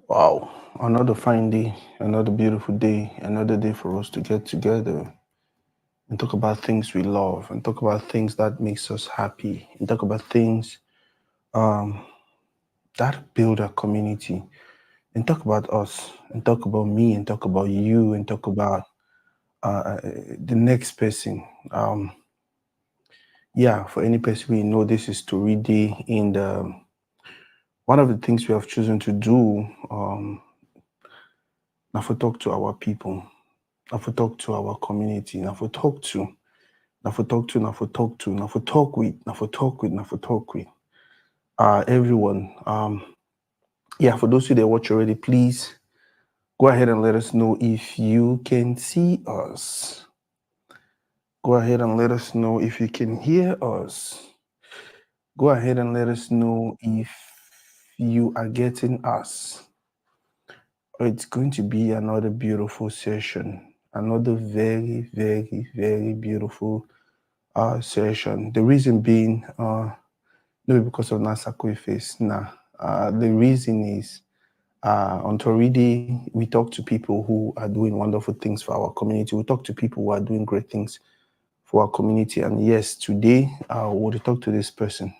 Wow, another fine day, another beautiful day, another day for us to get together and talk about things we love and talk about things that makes us happy and talk about things um, that build our community and talk about us and talk about me and talk about you and talk about uh, the next person. Yeah, for any person we know, this is Toridey, and one of the things we have chosen to do now for talk to our people, now for talk to our community, now for talk to Now for talk to, now for talk to, now for talk with, now for talk with, now for talk with. Everyone. Yeah, for those who they watch already, please go ahead and let us know if you can see us. Go ahead and let us know if you can hear us. Go ahead and let us know if you are getting us. It's going to be another beautiful session. Another very, very, very beautiful session. The reason being, no, because of Nasako face. Nah. The reason is on Toridey, we talk to people who are doing wonderful things for our community. We talk to people who are doing great things for our community. And yes, today we'll talk to this person,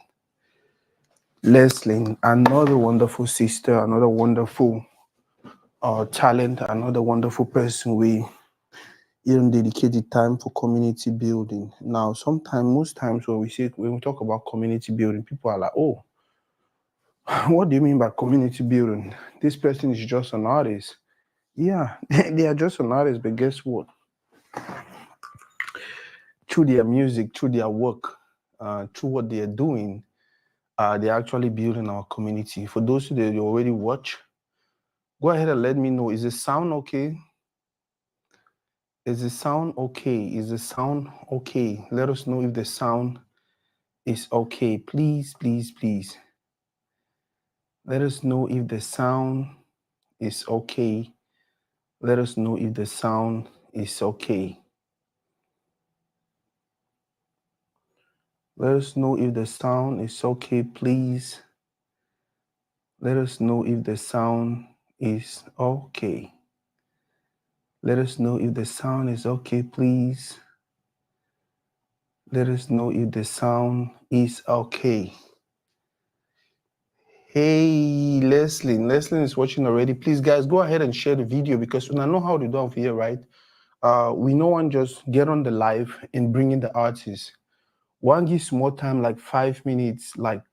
Lesline, another wonderful sister, another wonderful talent, another wonderful person. We even dedicated time for community building. Now, sometimes, most times when we talk about community building, people are like, oh, what do you mean by community building? This person is just an artist. Yeah, they are just an artist, but guess what? Through their music, through their work, through what they are doing, they're actually building our community. For those who they already watch, go ahead and let me know. Is the sound okay? Is the sound okay? Is the sound okay? Let us know if the sound is okay. Please, please, please. Let us know if the sound is okay. Let us know if the sound is okay. Let us know if the sound is okay, please. Let us know if the sound is okay. Let us know if the sound is okay, please. Let us know if the sound is okay. Hey, Leslie. Leslie is watching already. Please, guys, go ahead and share the video because when I know how to do it here, right? We no one just get on the live and bring in the artists. One gives more time, like 5 minutes, like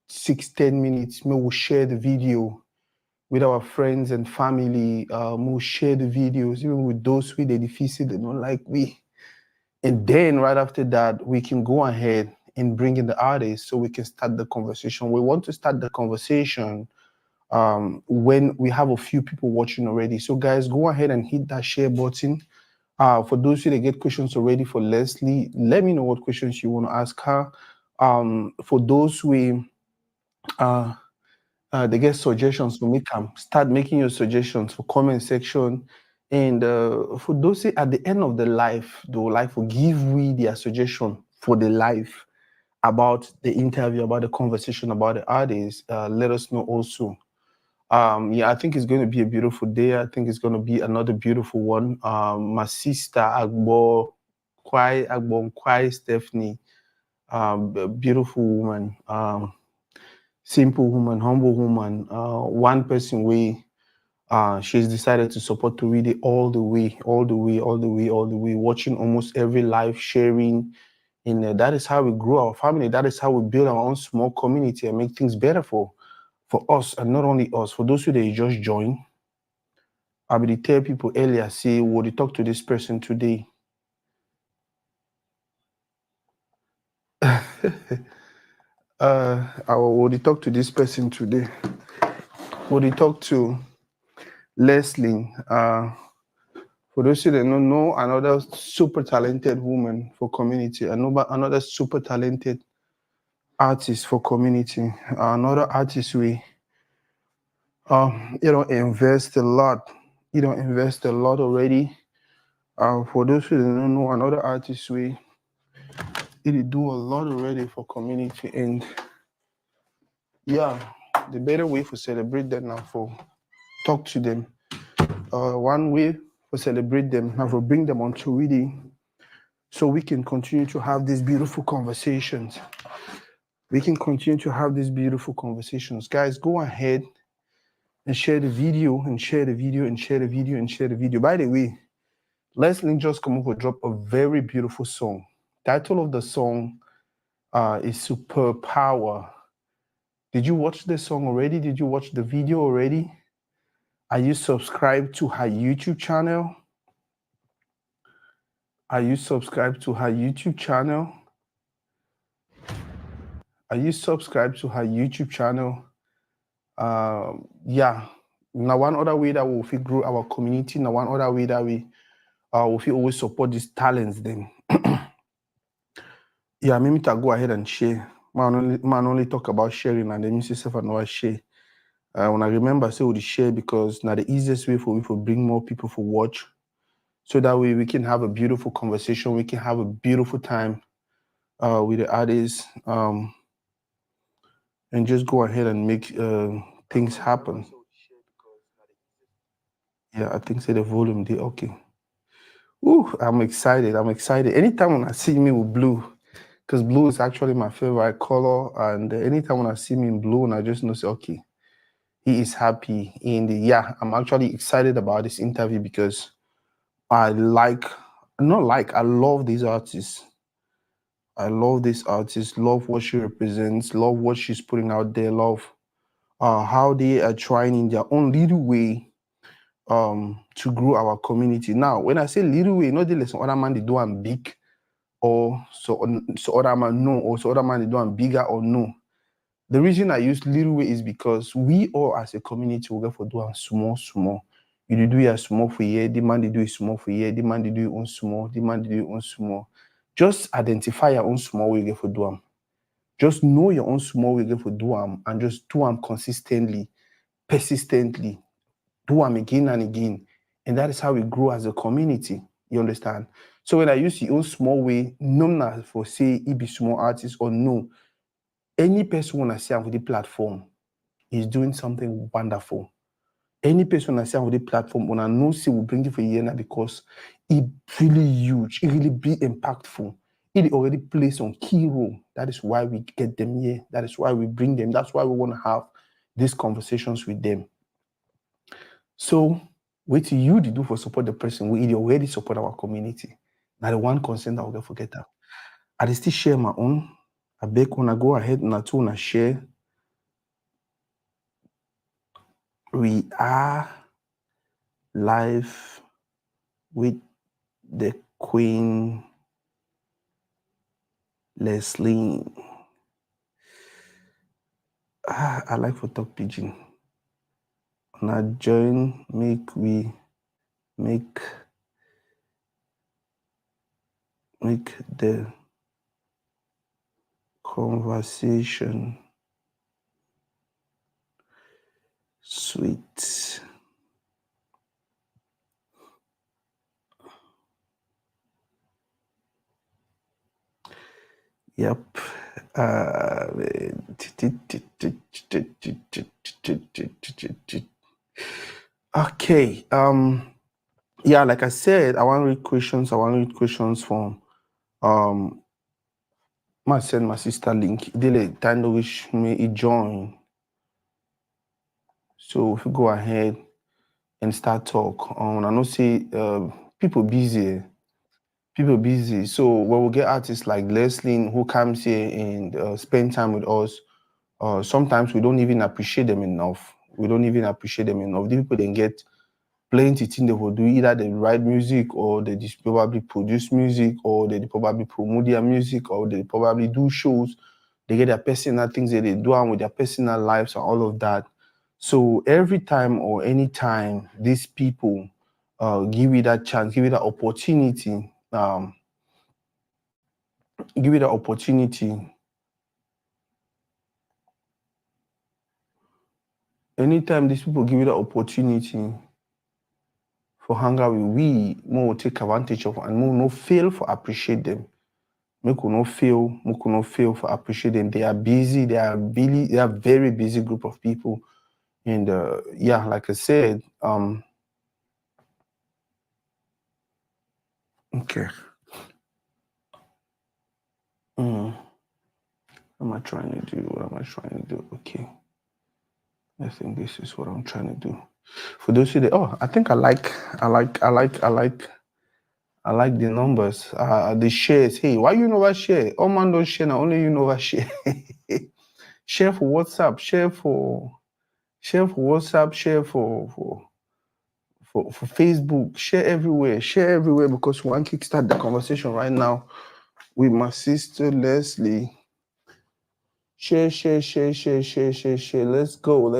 6, 10 minutes. We will share the video with our friends and family. We'll share the videos, even with those who they defeated, they don't like we. And then right after that, we can go ahead and bring in the artists so we can start the conversation. We want to start the conversation when we have a few people watching already. So guys, go ahead and hit that share button. For those who they get questions already for Leslie, let me know what questions you want to ask her. For those who uh, they get suggestions to make them start making your suggestions for comment section. And for those who at the end of the live, they will like to give we their suggestion for the live about the interview, about the conversation, about the artists. Let us know also. Yeah, I think it's going to be a beautiful day. I think it's going to be another beautiful one. My sister Agbo Kwai Stephanie, a beautiful woman, simple woman, humble woman. One person she's decided to support to read it all the way, all the way, all the way, all the way, watching almost every live, sharing. And that is how we grow our family. That is how we build our own small community and make things better for us, and not only us, for those who they just join. I will tell people earlier, say, would you talk to this person today? I will talk to this person today. Would you talk to Leslie? For those who don't know, another super talented woman for community, another super talented artist for community, another artist we invest a lot. Invest a lot already. For those who don't know, another artist we do a lot already for community, and yeah, the better way to celebrate that now for talk to them. One way to celebrate them and to bring them on Toridey so we can continue to have these beautiful conversations. We can continue to have these beautiful conversations. Guys, go ahead and share the video and share the video and share the video and share the video. By the way, Lesline just come up with drop a very beautiful song. Title of the song is Superpower. Did you watch the song already? Did you watch the video already? Are you subscribed to her YouTube channel? Are you subscribed to her YouTube channel? Are you subscribed to her YouTube channel? Yeah. Now, one other way that we grow our community, now one other way that we always support these talents then. Yeah, maybe to go ahead and share. Man only talk about sharing and then you see self and what share. When I remember, say we share because now the easiest way for we to bring more people for watch, so that way we can have a beautiful conversation, we can have a beautiful time with the artists, and just go ahead and make things happen. Yeah, I think say the volume did okay. Ooh, I'm excited. I'm excited. Anytime when I see me with blue, because blue is actually my favorite color, and anytime when I see me in blue, and I just know, say, okay, he is happy. And yeah, I'm actually excited about this interview because I love these artists. I love this artist, love what she represents, love what she's putting out there, love how they are trying in their own little way to grow our community. Now, when I say little way, not the some other man they do I'm big, or so other man no, or so other man they do I'm bigger or no. The reason I use little way is because we all as a community will go for do small. You do your small for year, the man they do it small for year, the man they do it on small, the man they do it on small. Just identify your own small way you get for do them. Just know your own small way you get for do them and just do them consistently, persistently. Do them again and again. And that is how we grow as a community. You understand? So when I use your own small way, no for say it be small artist or no, any person when I see on the platform is doing something wonderful. Any person I see on the platform when I know say will bring it for year now because it really huge, it really be impactful. It already plays on key role. That is why we get them here. That is why we bring them. That's why we want to have these conversations with them. So, what you do for support the person, we already support our community. Now, the one concern that we'll forget that. I still share my own. I beg when I go ahead and I share. We are live with the Queen Lesline. I like for talk pidgin. Now join, make the conversation sweet. Yep. Okay. Yeah, like I said, I want to read questions. From I send my sister link. They time to wish me join. So if you go ahead and start talk, I know say people busy. So when we get artists like Lesline who comes here and spend time with us, sometimes we don't even appreciate them enough. The people then get plenty things they will do. Either they write music or they just probably produce music or they probably promote their music or they probably do shows. They get their personal things that they do and with their personal lives and all of that. So every time or any time these people give you that chance, give you that opportunity, anytime these people give you the opportunity for hang out with we will take advantage of and more no fail for appreciate them. Make we no fail for appreciate them. They are busy, they are very busy group of people. And yeah, like I said, okay. What am I trying to do? What am I trying to do? Okay. I think this is what I'm trying to do. For those who I think I like the numbers. The shares. Hey, why you never share? Oh man, don't share now. Only you never share. Share for WhatsApp. Share for WhatsApp. Share for Facebook. Share everywhere. Share everywhere because we want to kickstart the conversation right now with my sister Leslie. Share. Let's go.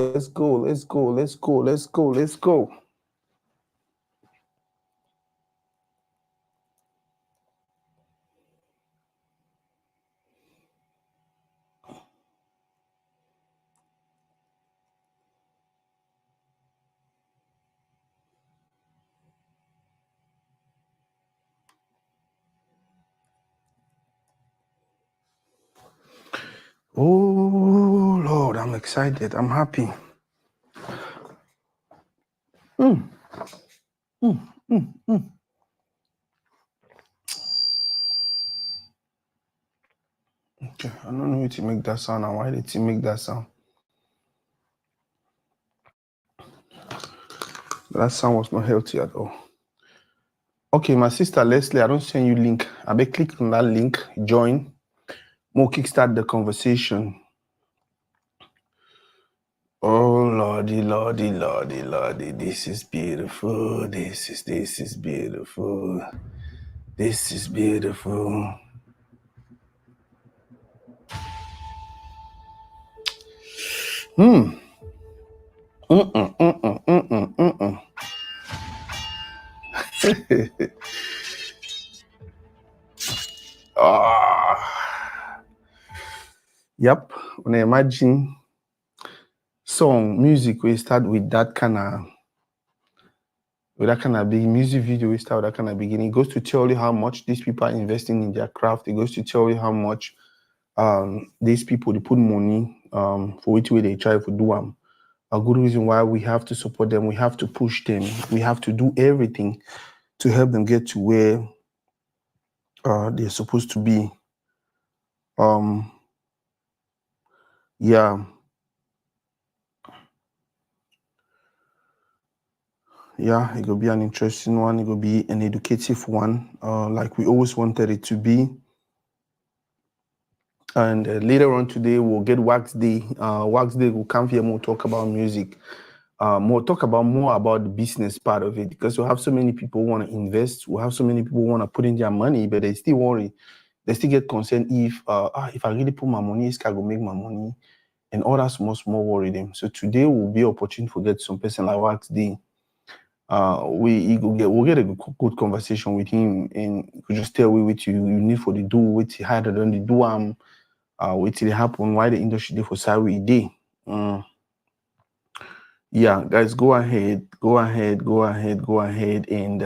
Oh Lord, I'm excited. I'm happy. Okay, I don't know how to make that sound and why did he make that sound. That sound was not healthy at all. Okay, my sister Leslie, I don't send you link. I bet click on that link, join. More kickstart the conversation. Oh Lordy, this is beautiful. This is beautiful. This is beautiful. Yep. When I imagine song, music, we start with that kind of big music video, we start with that kind of beginning. It goes to tell you how much these people are investing in their craft. It goes to tell you how much these people they put money for which way they try to do them. A good reason why we have to support them, we have to push them, we have to do everything to help them get to where they're supposed to be. Yeah, it will be an interesting one. It will be an educative one, like we always wanted it to be. And later on today, we'll get Wax Day. Wax Day will come here more talk about music, more about the business part of it, because we have so many people who want to invest. We have so many people who want to put in their money, but they still worry. They still get concerned if I really put my money, this guy will make my money, and all that small worry them. So today will be opportunity to get some person like Wax Day. We'll get a good conversation with him, and we just tell what you need for the do, what he had done the do wait till it happen, why the industry did for Sawi day. Yeah, guys, go ahead and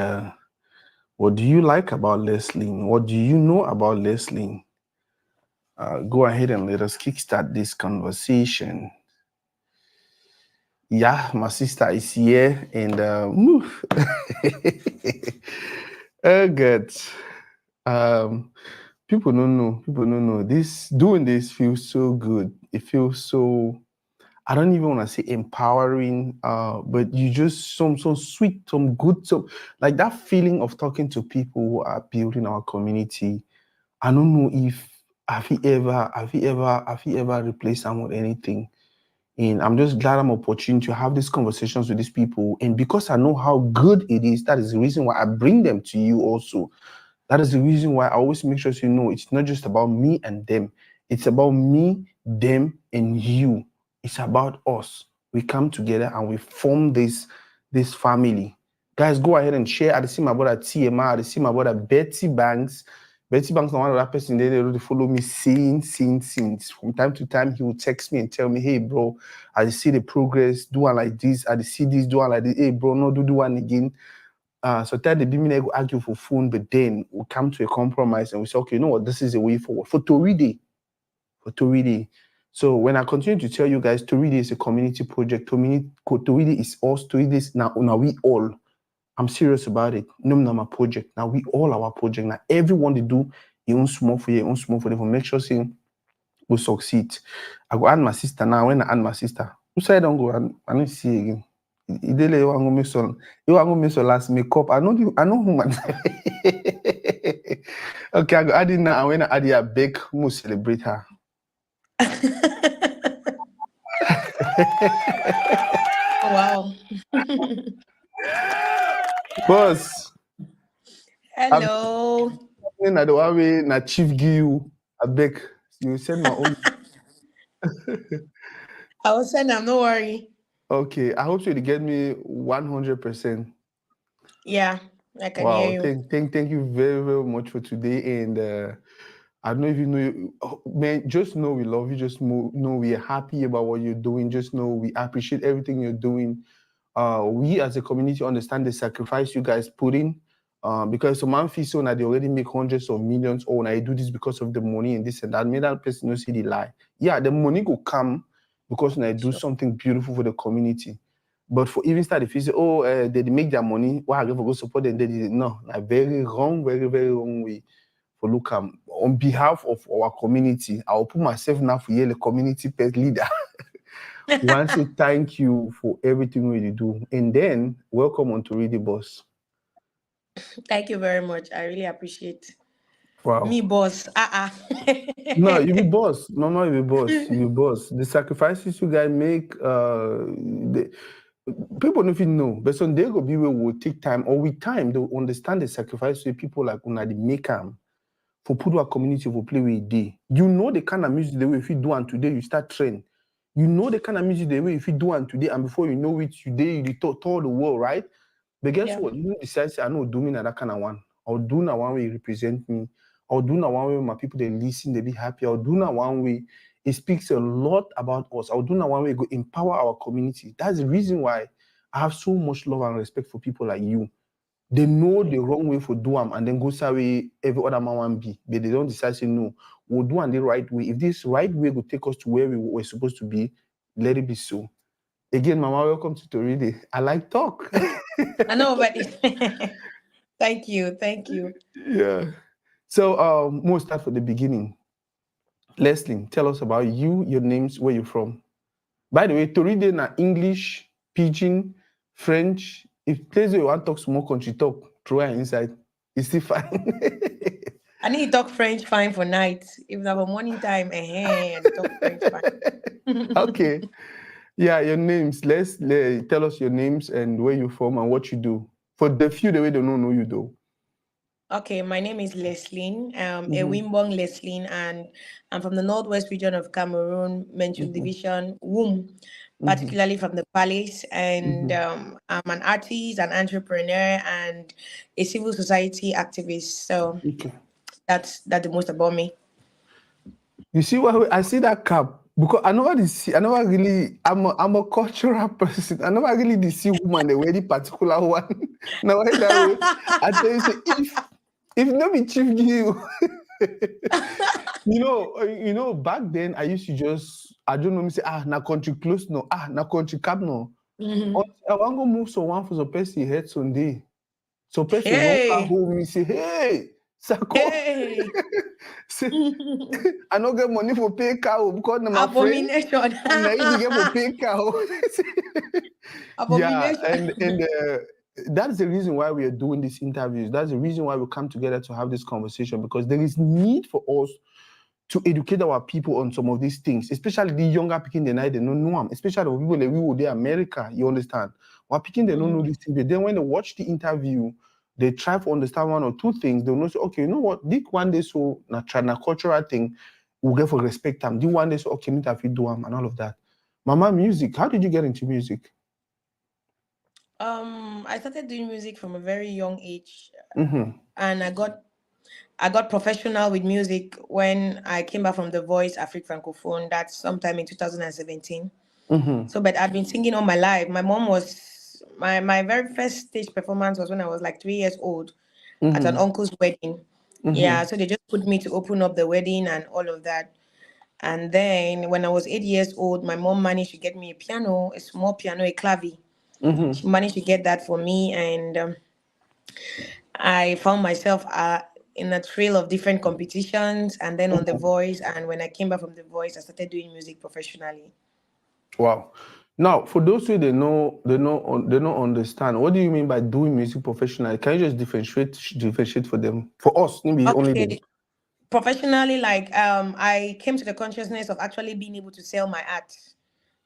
what do you like about Lesline? What do you know about Lesline? Go ahead and let us kickstart this conversation. Yeah, my sister is here and oh good. People don't know. Doing this feels so good. It feels so, I don't even want to say empowering, but you just some sweet, some good, so like that feeling of talking to people who are building our community. I don't know if have you ever replaced someone with anything. And I'm just glad I'm opportunity to have these conversations with these people. And because I know how good it is, that is the reason why I bring them to you also. That is the reason why I always make sure you know it's not just about me and them. It's about me, them, and you. It's about us. We come together and we form this family. Guys, go ahead and share. I see my brother TMR. I see my brother Betty Banks. Betty Banks is one of that person they really follow me since. From time to time, he will text me and tell me, hey, bro, I see the progress, do one like this. I see this, do one like this. Hey, bro, no, do one again. So that the women go argue for phone, but then we come to a compromise and we say, okay, you know what, this is a way forward for Toridey. So when I continue to tell you guys, Toridey is a community project. Toridey is us. Toridey is now we all. I'm serious about it. No, no, my project. Now we all our project. Now everyone they do your own small for your own small for them. For make sure saying we succeed. I go add my sister now. When I add my sister, who said I don't go and I don't see again. Idele you want to make some. You want to make some last makeup. I know who man. Okay, I go add it now. And when I add it, bake, we celebrate her. Wow. Boss, I'm Hello. na the one way na chief give you. I beg you send my own. I will send them, no worry. Okay, I hope you get me 100%. Yeah, I can hear Wow, you. thank you very, very much for today. And I don't know if you know, man, just know we love you. Just know we are happy about what you're doing. Just know we appreciate everything you're doing. We as a community understand the sacrifice you guys put in. Because some man feels so that they already make hundreds of millions. Oh, and I do this because of the money and this and that. Made that person not see the lie. Yeah, the money will come because when I do Sure. something beautiful for the community. But for even start, if you say, oh, they make their money, why I go support them? They did no, like very wrong, very, very wrong way for look on behalf of our community. I'll put myself now for the community pet leader. Want to thank you for everything you do. And then welcome on to Read the Boss. Thank you very much. I really appreciate me, Wow. boss. No, you be boss. Mama, you be boss. You be boss. The sacrifices you guys make, people don't even know. But some day go be where will take time or with time they'll understand the sacrifice with people like una the make them for put our community for play with day. You know the kind of music the way if you do and today you start trend. You know the kind of music the way if you do and today and before you know it today you tour the world, right? But guess Yeah. what? You decide say, I know do me that kind of one. I'll do na one way represent me. I'll do na one way my people they listen, they be happy. I'll do na one way. It speaks a lot about us. I'll do na one way go empower our community. That's the reason why I have so much love and respect for people like you. They know the wrong way for do them and then go say every other man want be, but they don't decide say no, we'll do it the right way. If this right way will take us to where we were supposed to be, let it be so. Again, Mama, welcome to Toridey. I like talk. I know, but thank you. Thank you. Yeah. So we'll start from the beginning. Lesline, tell us about you, your names, where you're from. By the way, Toridey na English, Pidgin, French. If place where you want to talk small country talk, throw it inside. It's still fine. I need to talk French fine for night. If I have a morning time, I need to talk French fine. Okay. Yeah, your names. Tell us your names and where you're from and what you do. For the few the way they don't know you though. Okay, my name is Lesline, a Mm-hmm. Wimbong Lesline, and I'm from the northwest region of Cameroon, Menchuk Mm-hmm. Division, Womb, Mm-hmm. particularly from the palace. And Mm-hmm. I'm an artist, an entrepreneur, and a civil society activist. So Okay. that's the most about me. You see what I see that cap because I never see. I never really. I'm a cultural person. I never really did see woman the very particular one. Now I that way. I tell you, say, if no be chief give you, back then I used to just I don't know me say na country close no na country cap no. Mhm. Until I want go move someone for some person head Sunday. So person run car Hey, home me say hey Sako. hey, Say, I no get money for pay cow because na my friend abomination, and I even get for pay cow. Yeah, abomination. and that's the reason why we are doing these interviews. That's the reason why we come together to have this conversation because there is need for us to educate our people on some of these things, especially the younger people they don't know them, especially the people that we were there America, you understand? While people they don't know these things, but then when they watch the interview, they try to understand one or two things, they'll know say, okay, you know what, this one day so na cultural thing, we'll get for respect them. This one day so okay, me if you do them and all of that. Mama, music, how did you get into music? I started doing music from a very young age, Mm-hmm. and I got professional with music when I came back from The Voice Afrique Francophone. That's sometime in 2017. Mm-hmm. So, but I've been singing all my life. My mom was my very first stage performance was when I was like 3 years old at an Mm-hmm. uncle's wedding. Yeah, Mm-hmm. so they just put me to open up the wedding and all of that. And then when I was 8 years old, my mom managed to get me a piano, a small piano, a clavi. Mm-hmm. She managed to get that for me, and I found myself in a trail of different competitions, and then on The Voice. And when I came back from The Voice, I started doing music professionally. Wow. Now, for those who they don't understand, what do you mean by doing music professionally? Can you just differentiate for them? For us, maybe only them. Okay, professionally, like I came to the consciousness of actually being able to sell my art,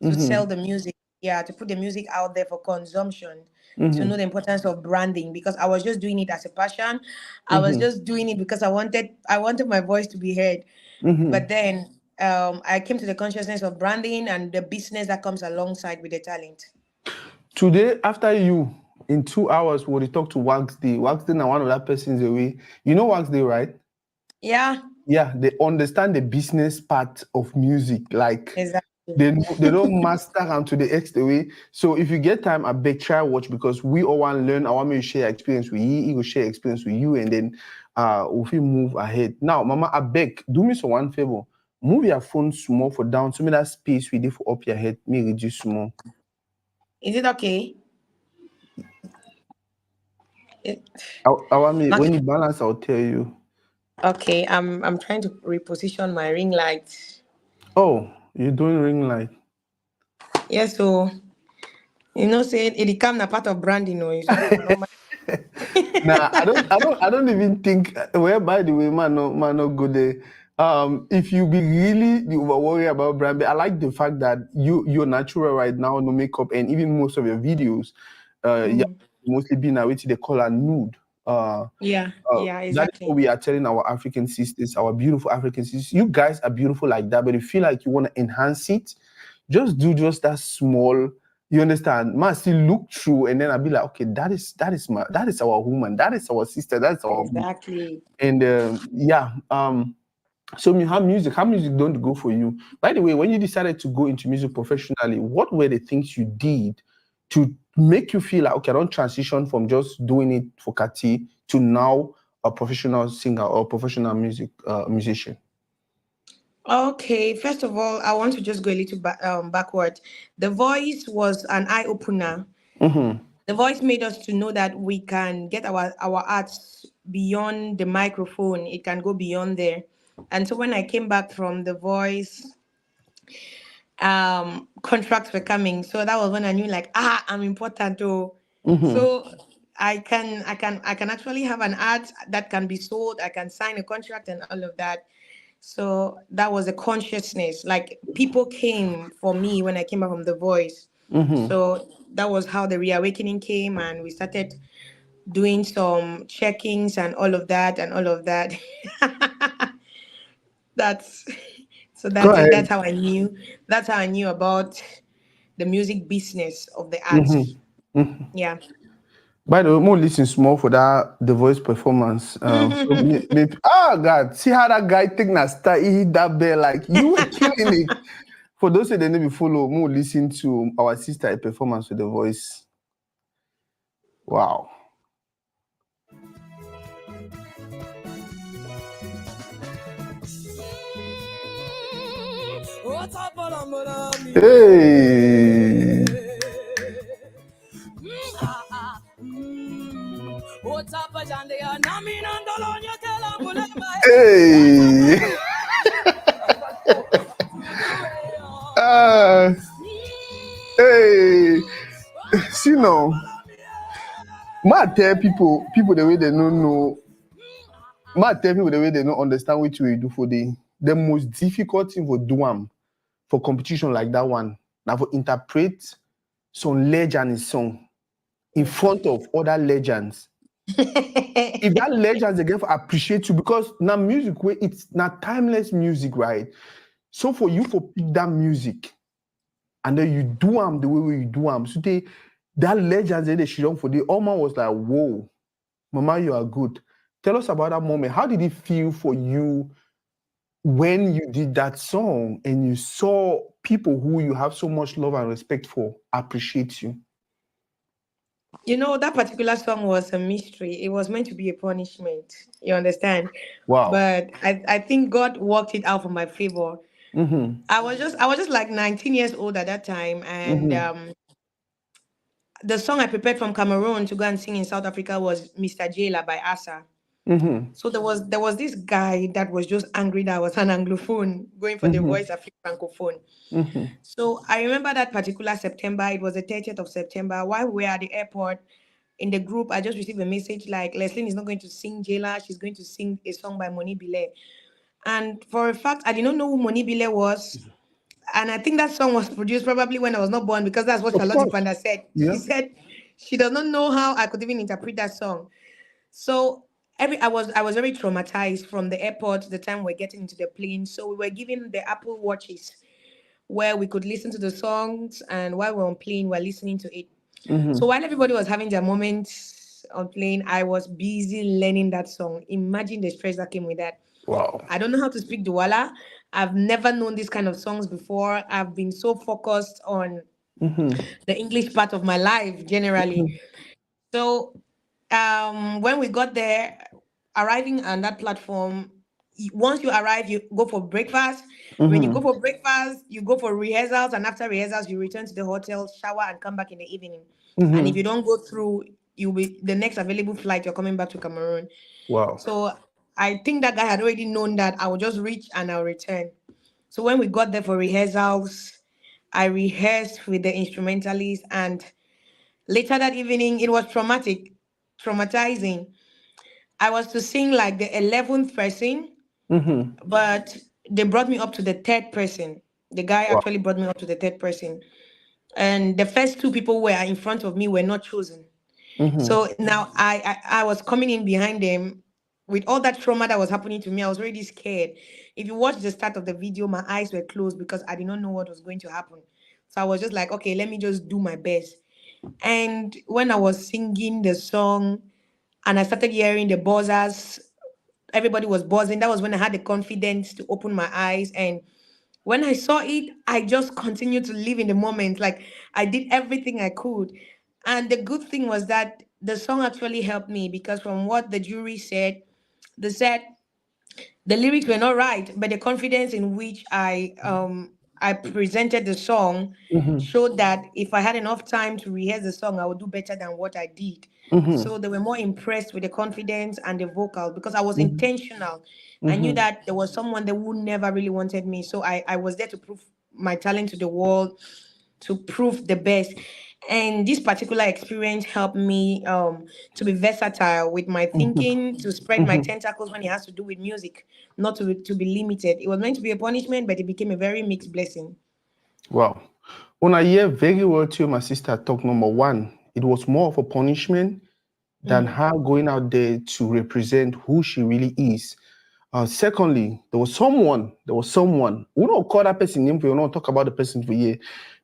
to Mm-hmm. sell the music, yeah, to put the music out there for consumption, to know Mm-hmm. the importance of branding, because I was just doing it as a passion. I was Mm-hmm. just doing it because I wanted my voice to be heard. Mm-hmm. But then I came to the consciousness of branding and the business that comes alongside with the talent. Today, after you, in 2 hours, we will talk to Wax Day. Wax Day now one of that person's away. You know Wax Day, right? Yeah, Yeah, they understand the business part of music. Like exactly. they don't master am to the X the way. So if you get time, I beg try watch because we all want to learn. I want me to share experience with you. He will share experience with you, and then we move ahead. Now, Mama, I beg, do me so one favor. Move your phone small for down. So me that space we did for up your head. Me reduce small. Is it okay? It, I want me when Max- you balance, I'll tell you. okay, I'm trying to reposition my ring light. Oh, you're doing ring light. Yes, so say it become a part of branding, so normal. Nah, I don't even think. Well, by the way, man, no go there. If you be really over worry about brand, but I like the fact that you're natural right now, no makeup, and even most of your videos, yeah, Mm. mostly being a way they call a nude. Yeah, yeah, That is what exactly. we are telling our African sisters, our beautiful African sisters. You guys are beautiful like that, but if you feel like you want to enhance it, just do just that small. You understand? Man, still look through, and then I'll be like, okay, that is our woman, that is our sister, that's our. Exactly. And yeah, so how music don't go for you? By the way, when you decided to go into music professionally, what were the things you did to make you feel like okay, I don't transition from just doing it for Kati to now a professional singer or professional musician? Okay, first of all, I want to just go a little backward. The Voice was an eye opener. Mm-hmm. The Voice made us to know that we can get our arts beyond the microphone. It can go beyond there. And so when I came back from The Voice, contracts were coming. So that was when I knew, like, I'm important too. Mm-hmm. So I can actually have an art that can be sold. I can sign a contract and all of that. So that was a consciousness. Like, people came for me when I came back from The Voice. Mm-hmm. So that was how the reawakening came, and we started doing some checkings and all of that and all of that. That's so Go that's it. ahead. That's how I knew about the music business of the arts. Mm-hmm. Mm-hmm. Yeah. By the way, more listen small for that the voice performance. So God, see how that guy take that star, he hit that bell like you were killing it. For those who didn't follow, more listen to our sister performance with the voice. Wow. Hey. Hey. uh, hey. See no. Ma tell people the way they don't know. Ma tell people the way they don't understand what we do for the most difficult thing for do for competition like that one. Now for interpret some legend in song in front of other legends. If that legends again for appreciate you because now music way it's not timeless music, right? So for you for pick that music and then you do them the way you do them. So that legends they she done for the Oma was like, whoa, Mama, you are good. Tell us about that moment. How did it feel for you when you did that song and you saw people who you have so much love and respect for appreciate you? That particular song was a mystery. It was meant to be a punishment. You understand? Wow. But I think God worked it out for my favor. Mm-hmm. I was just like 19 years old at that time, and Mm-hmm. the song I prepared from Cameroon to go and sing in South Africa was Mr. Jailer by Asa. Mm-hmm. So there was this guy that was just angry that I was an anglophone going for the Mm-hmm. voice Africa francophone. Mm-hmm. So I remember that particular September. It was the 30th of September. While we were at the airport in the group, I just received a message like Lesline is not going to sing Jailer. She's going to sing a song by Moni Bile. And for a fact, I did not know who Moni Bile was. And I think that song was produced probably when I was not born, because that's what Of Charlotte course. Panda said. She Yeah. said she does not know how I could even interpret that song. So I was very traumatized from the airport the time we're getting into the plane. So we were given the Apple Watches where we could listen to the songs, and while we're on plane, we're listening to it. So Mm-hmm. while everybody was having their moments on plane, I was busy learning that song. Imagine the stress that came with that. Wow. I don't know how to speak Douala. I've never known this kind of songs before. I've been so focused on Mm-hmm. the English part of my life generally. So when we got there, arriving on that platform, once you arrive, you go for breakfast. When you go Mm-hmm. for breakfast, you go for rehearsals, and after rehearsals, you return to the hotel, shower, and come back in the evening. And if Mm-hmm. you don't go through, you'll be the next available flight. You're coming back to Cameroon. Wow. So I think that guy had already known that I would just reach and I'll return. So when we got there for rehearsals, I rehearsed with the instrumentalist, and later that evening, it was traumatizing. I was to sing like the 11th person, Mm-hmm. but they brought me up to the third person. The guy Wow. actually brought me up to the third person. And the first two people who were in front of me were not chosen. Mm-hmm. So now I was coming in behind them with all that trauma that was happening to me. I was already scared. If you watch the start of the video, my eyes were closed because I did not know what was going to happen. So I was just like, okay, let me just do my best. And when I was singing the song and I started hearing the buzzers, everybody was buzzing. That was when I had the confidence to open my eyes. And when I saw it, I just continued to live in the moment. Like I did everything I could. And the good thing was that the song actually helped me, because from what the jury said, they said the lyrics were not right, but the confidence in which I presented the song Mm-hmm. showed that if I had enough time to rehearse the song, I would do better than what I did. Mm-hmm. So they were more impressed with the confidence and the vocal because I was Mm-hmm. intentional. I knew Mm-hmm. that there was someone that would never really wanted me. So I was there to prove my talent to the world, to prove the best. And this particular experience helped me to be versatile with my thinking, to spread my Mm-hmm. tentacles when it has to do with music, not to be limited. It was meant to be a punishment, but it became a very mixed blessing. Wow. When I hear very well to my sister talk, number one, it was more of a punishment than Mm. her going out there to represent who she really is. Secondly, there was someone, we don't call that person name, we don't talk about the person for year,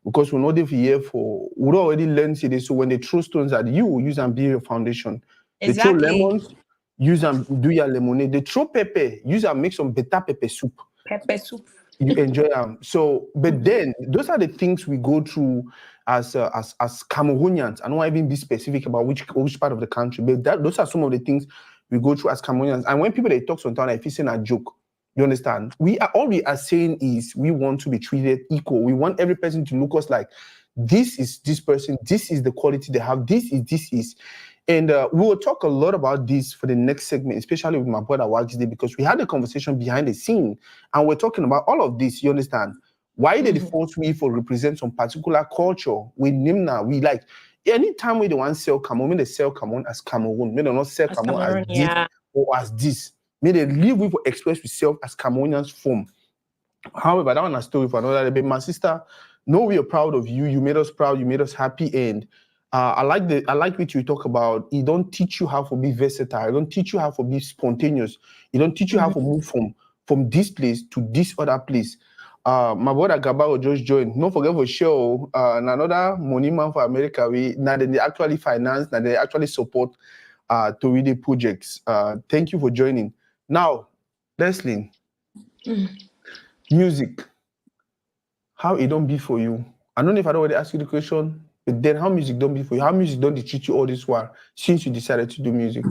because we know they for year for, we already learned today. So when they throw stones at you, use and be your foundation. They throw Exactly. lemons, use and do your lemonade. They throw pepper, use and make some better pepper soup. Pepper soup. You enjoy them. So, but Mhm. then those are the things we go through as Cameroonians. I don't want to even be specific about which part of the country, but those are some of the things we go through as Cameroonians. And when people they talk sometimes, like if it's in a joke, you understand? We are saying is we want to be treated equal. We want every person to look us like this is this person, this is the quality they have, this is. And we will talk a lot about this for the next segment, especially with my brother Wagsday, because we had a conversation behind the scene and we're talking about all of this, you understand? Why did the Mhm. force we for represent some particular culture with Nimna? We like anytime we the one sell Cameroon, they sell Cameroon as Cameroon, may they not sell As Cameroon as Cameroon, this yeah. or as this. May they live with or express yourself as Cameroonians form. However, that one a story for another day. But my sister, know we are proud of you. You made us proud. You made us happy. And I like what you talk about. It don't teach you how to be versatile. It don't teach you how to be spontaneous. It don't teach you how to Mhm. move from this place to this other place. My brother Gabaro just joined. Don't forget for show another money man for America. We now they actually finance, now they actually support Toridey projects. Thank you for joining. Now, Leslie, music. How it don't be for you? I don't know if I don't already ask you the question, but then how music don't be for you? How music don't they treat you all this while since you decided to do music?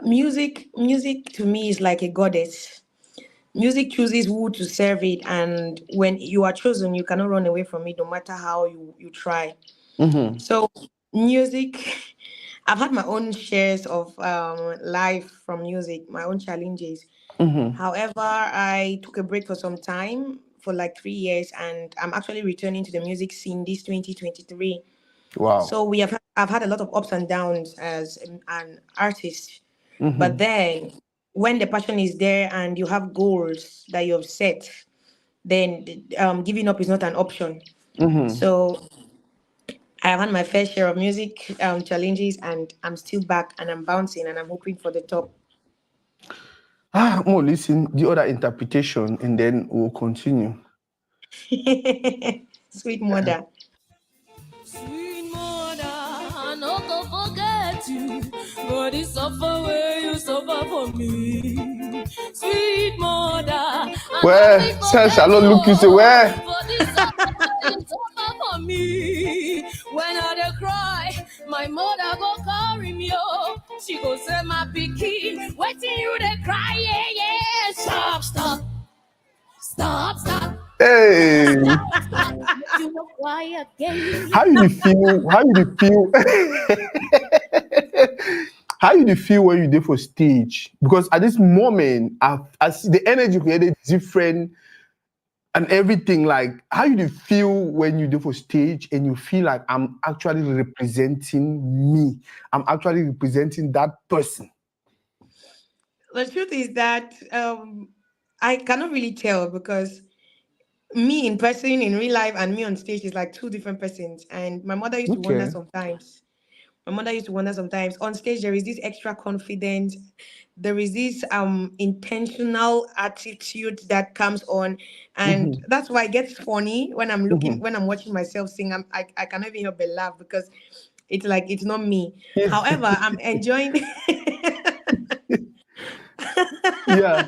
Music to me is like a goddess. Music chooses who to serve it, and when you are chosen, you cannot run away from it, no matter how you try. Mm-hmm. So, music, I've had my own shares of life from music, my own challenges. Mm-hmm. However, I took a break for some time, for like 3 years, and I'm actually returning to the music scene this 2023. Wow. So I've had a lot of ups and downs as an artist, but Mm-hmm. then when the passion is there and you have goals that you have set, then giving up is not an option. Mm-hmm. So I've had my fair share of music challenges, and I'm still back and I'm bouncing and I'm hoping for the top. More listen the other interpretation, and then we'll continue. Sweet mother. Sweet mother, I no go forget you. For the suffer where you suffer for me. Sweet mother, I no Where fit Sir forget shall not you. look you say where? For the suffer where you suffer for me. When I dey cry, my mother go carry me oh. She go say my pikin, waiting you dey cry, yeah, yeah. Stop, stop, stop, stop, Hey, stop. Make you no cry again. how you dey feel? How you dey feel? How you dey feel when you dey for stage? Because at this moment, I see the energy created different and everything. Like how you dey feel when you dey for stage and you feel like I'm actually representing me. I'm actually representing that person. The truth is that I cannot really tell because me in person in real life and me on stage is like two different persons. And my mother used to wonder Okay. sometimes. My mother used to wonder sometimes on stage there is this extra confidence, there is this intentional attitude that comes on, and Mm-hmm. that's why it gets funny when Mm-hmm. when I'm watching myself sing. I cannot even help but laugh because it's like it's not me. Yeah. However, I'm enjoying. Yeah.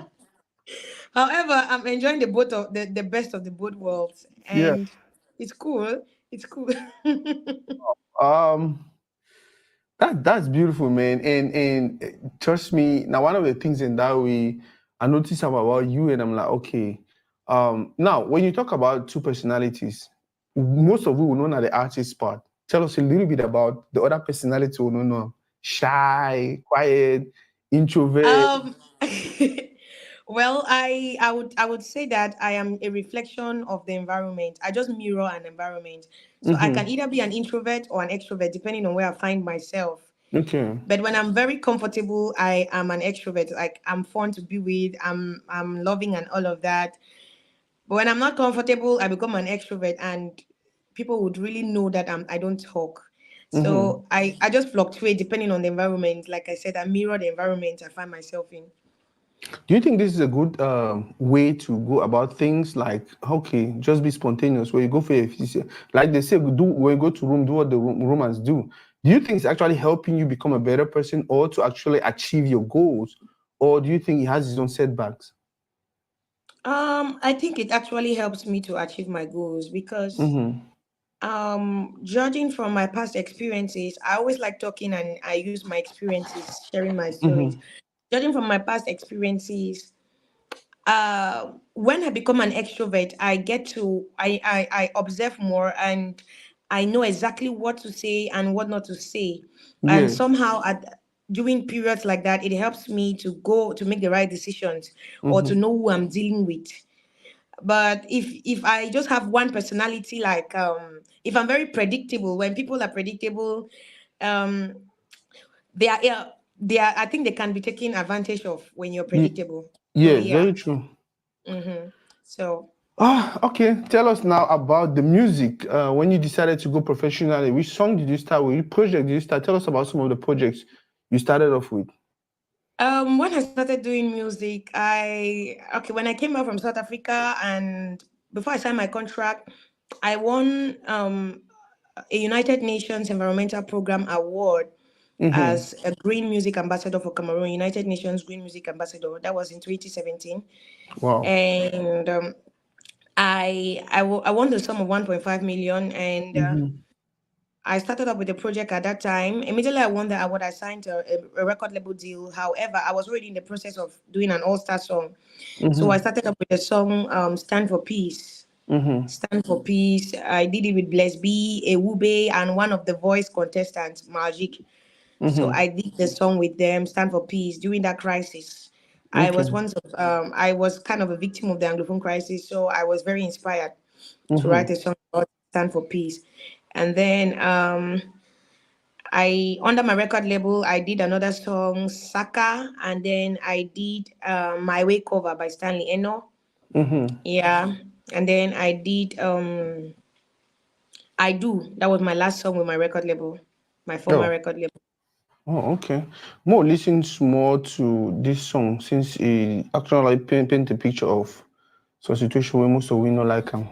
However, I'm enjoying the both of the best of the both worlds, Yeah. and it's cool. It's cool. Um. That's beautiful, man. And trust me, now one of the things in that way I notice about you, and I'm like, okay. Now when you talk about two personalities, most of you will know the artist part. Tell us a little bit about the other personality we don't know. Shy, quiet, introvert. um, well, I would say that I am a reflection of the environment. I just mirror an environment, so I can Mm-hmm. either be an introvert or an extrovert depending on where I find myself. Okay. But when I'm very comfortable, I am an extrovert. Like I'm fun to be with. I'm loving and all of that. But when I'm not comfortable, I become an extrovert, and people would really know that I don't talk. Mm-hmm. So I just fluctuate depending on the environment. Like I said, I mirror the environment I find myself in. Do you think this is a good way to go about things? Like, okay, just be spontaneous. Where you go for like they say, do when you go to room, do what the Romans do. Do you think it's actually helping you become a better person, or to actually achieve your goals, or do you think it has its own setbacks? I think it actually helps me to achieve my goals because Mm-hmm. judging from my past experiences, I always like talking and I use my experiences, sharing my stories. Mm-hmm. Judging from my past experiences, when I become an extrovert, I get to I observe more, and I know exactly what to say and what not to say. And Yes. somehow at during periods like that, it helps me to go to make the right decisions or to Mm-hmm. know who I'm dealing with. But if I just have one personality, like if I'm very predictable, when people are predictable, um they are yeah, they are, I think they can be taken advantage of when you're predictable. So Yes, yeah. very true. Mm-hmm. So Ah, okay. Tell us now about the music. When you decided to go professionally, which song did you start with? Which project did you start? Tell us about some of the projects you started off with. when I started doing music, when I came out from South Africa, and before I signed my contract, I won a United Nations Environmental Program Award Mm-hmm. as a Green Music Ambassador for Cameroon, United Nations Green Music Ambassador. That was in 2017. Wow. And I won the sum of 1.5 million, and Mm-hmm. I started up with the project at that time. Immediately I won the award, I signed a record label deal. However, I was already in the process of doing an all-star song. So I started up with the song Stand for Peace. Stand for Peace. I did it with Bless B, Ewube, and one of the voice contestants, Magic. So I did the song with them, Stand for Peace, during that crisis. Okay. I was kind of a victim of the Anglophone crisis, so I was very inspired to write Mm-hmm. a song about Stand for Peace. And then I under my record label, I did another song, Saka, and then I did My Way cover by Stanley Eno. Mm-hmm. Yeah. And then I did I Do. That was my last song with my record label, my former Oh. record label. Oh, okay. More listens more to this song since it actually like paint a picture of some situation where most of we not like him.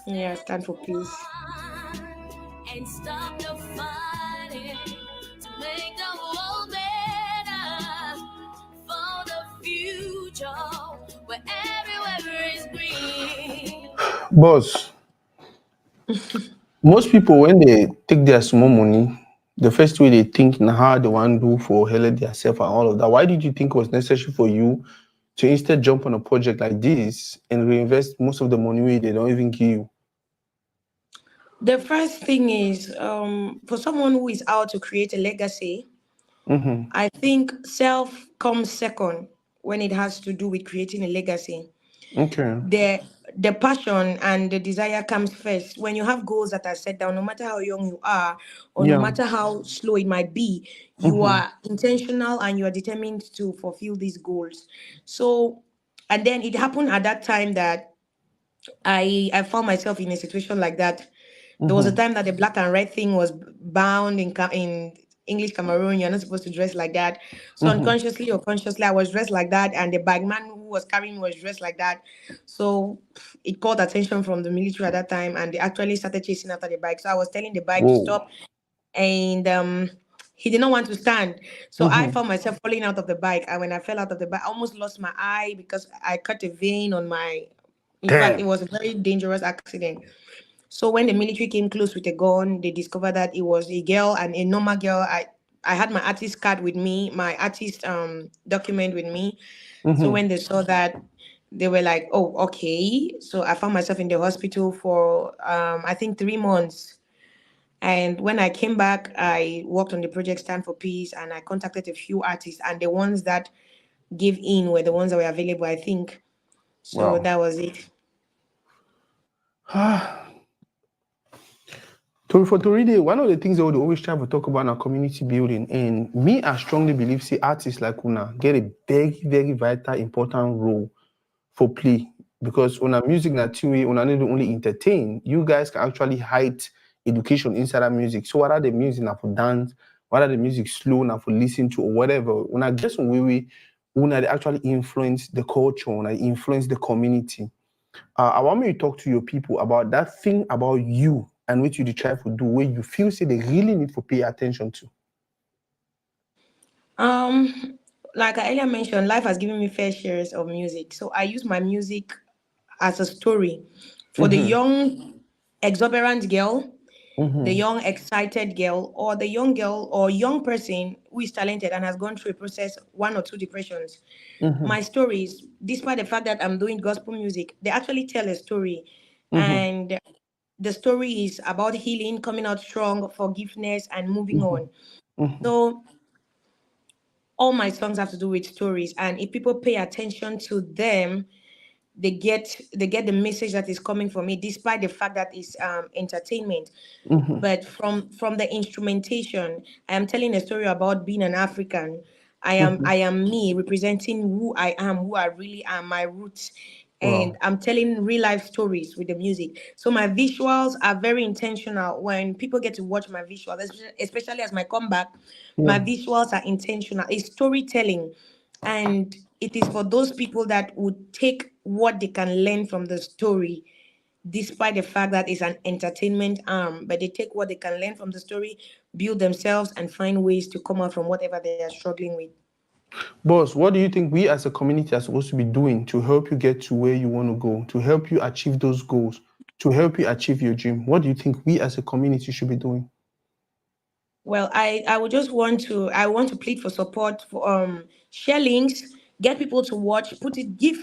Yeah, Stand for Peace. And stop the fighting to make the world better for the future where everywhere is green. Boss, most people when they take their small money, the first way they think na how they want do for hell themselves and all of that. Why did you think it was necessary for you to instead jump on a project like this and reinvest most of the money where they don't even give you? The first thing is for someone who is out to create a legacy, Mm-hmm. I think self comes second when it has to do with creating a legacy. Okay. The the passion and the desire comes first. When you have goals that are set down, no matter how young you are, or no Yeah. matter how slow it might be, you Mm-hmm. are intentional and you are determined to fulfill these goals. So, and then it happened at that time that I found myself in a situation like that. There was a Mm-hmm. time that the black and red thing was bound in English Cameroon. You're not supposed to dress like that. So Mm-hmm. unconsciously or consciously, I was dressed like that, and the bagman who was carrying me was dressed like that. So it caught attention from the military at that time, and they actually started chasing after the bike. So I was telling the bike to Whoa. stop, and he did not want to stand. So I Mm-hmm. found myself falling out of the bike, and when I fell out of the bike, I almost lost my eye because I cut a vein on my. In fact, it Damn. was a very dangerous accident. So when the military came close with a gun, they discovered that it was a girl and a normal girl. I had my artist card with me, my artist document with me. So Mm-hmm. when they saw that, they were like, "Oh, okay." So I found myself in the hospital for I think 3 months. And when I came back, I worked on the project Stand for Peace, and I contacted a few artists, and the ones that gave in were the ones that were available, I think. So Wow. that was it. For Toridey, one of the things that we always try to talk about in our community building, and me, I strongly believe, see, artists like Una get a very, very vital, important role for play because on a music na two-way, una need to only entertain. You guys can actually hide education inside that music. So what are the music now for dance? What are the music slow now for listen to or whatever? When I guess when we una they actually influence the culture, una influence the community. I want me to talk to your people about that thing about you and what you dey try to do where you feel say they really need to pay attention to. Um, like I earlier mentioned, life has given me fair shares of music. So I use my music as a story for the Mm-hmm. young, exuberant girl, the Mm-hmm. young, excited girl, or the young girl or young person who is talented and has gone through a process, one or two depressions. Mm-hmm. My stories, despite the fact that I'm doing gospel music, they actually tell a story. Mm-hmm. And the story is about healing, coming out strong, forgiveness, and moving Mm-hmm. on. Mm-hmm. So all my songs have to do with stories, and if people pay attention to them, they get the message that is coming from it, despite the fact that it's entertainment. Mm-hmm. But from the instrumentation, I am telling a story about being an African. i am Mm-hmm. i am me representing who I am, who I really am, my roots. And Wow. I'm telling real life stories with the music. So my visuals are very intentional. When people get to watch my visuals, especially as my comeback, my Yeah. visuals are intentional. It's storytelling. And it is for those people that would take what they can learn from the story, despite the fact that it's an entertainment arm, but they take what they can learn from the story, build themselves, and find ways to come out from whatever they are struggling with. Boss, what do you think we as a community are supposed to be doing to help you get to where you want to go, to help you achieve those goals, to help you achieve your dream? What do you think we as a community should be doing? Well, I would just want to plead for support for share links, get people to watch, put it give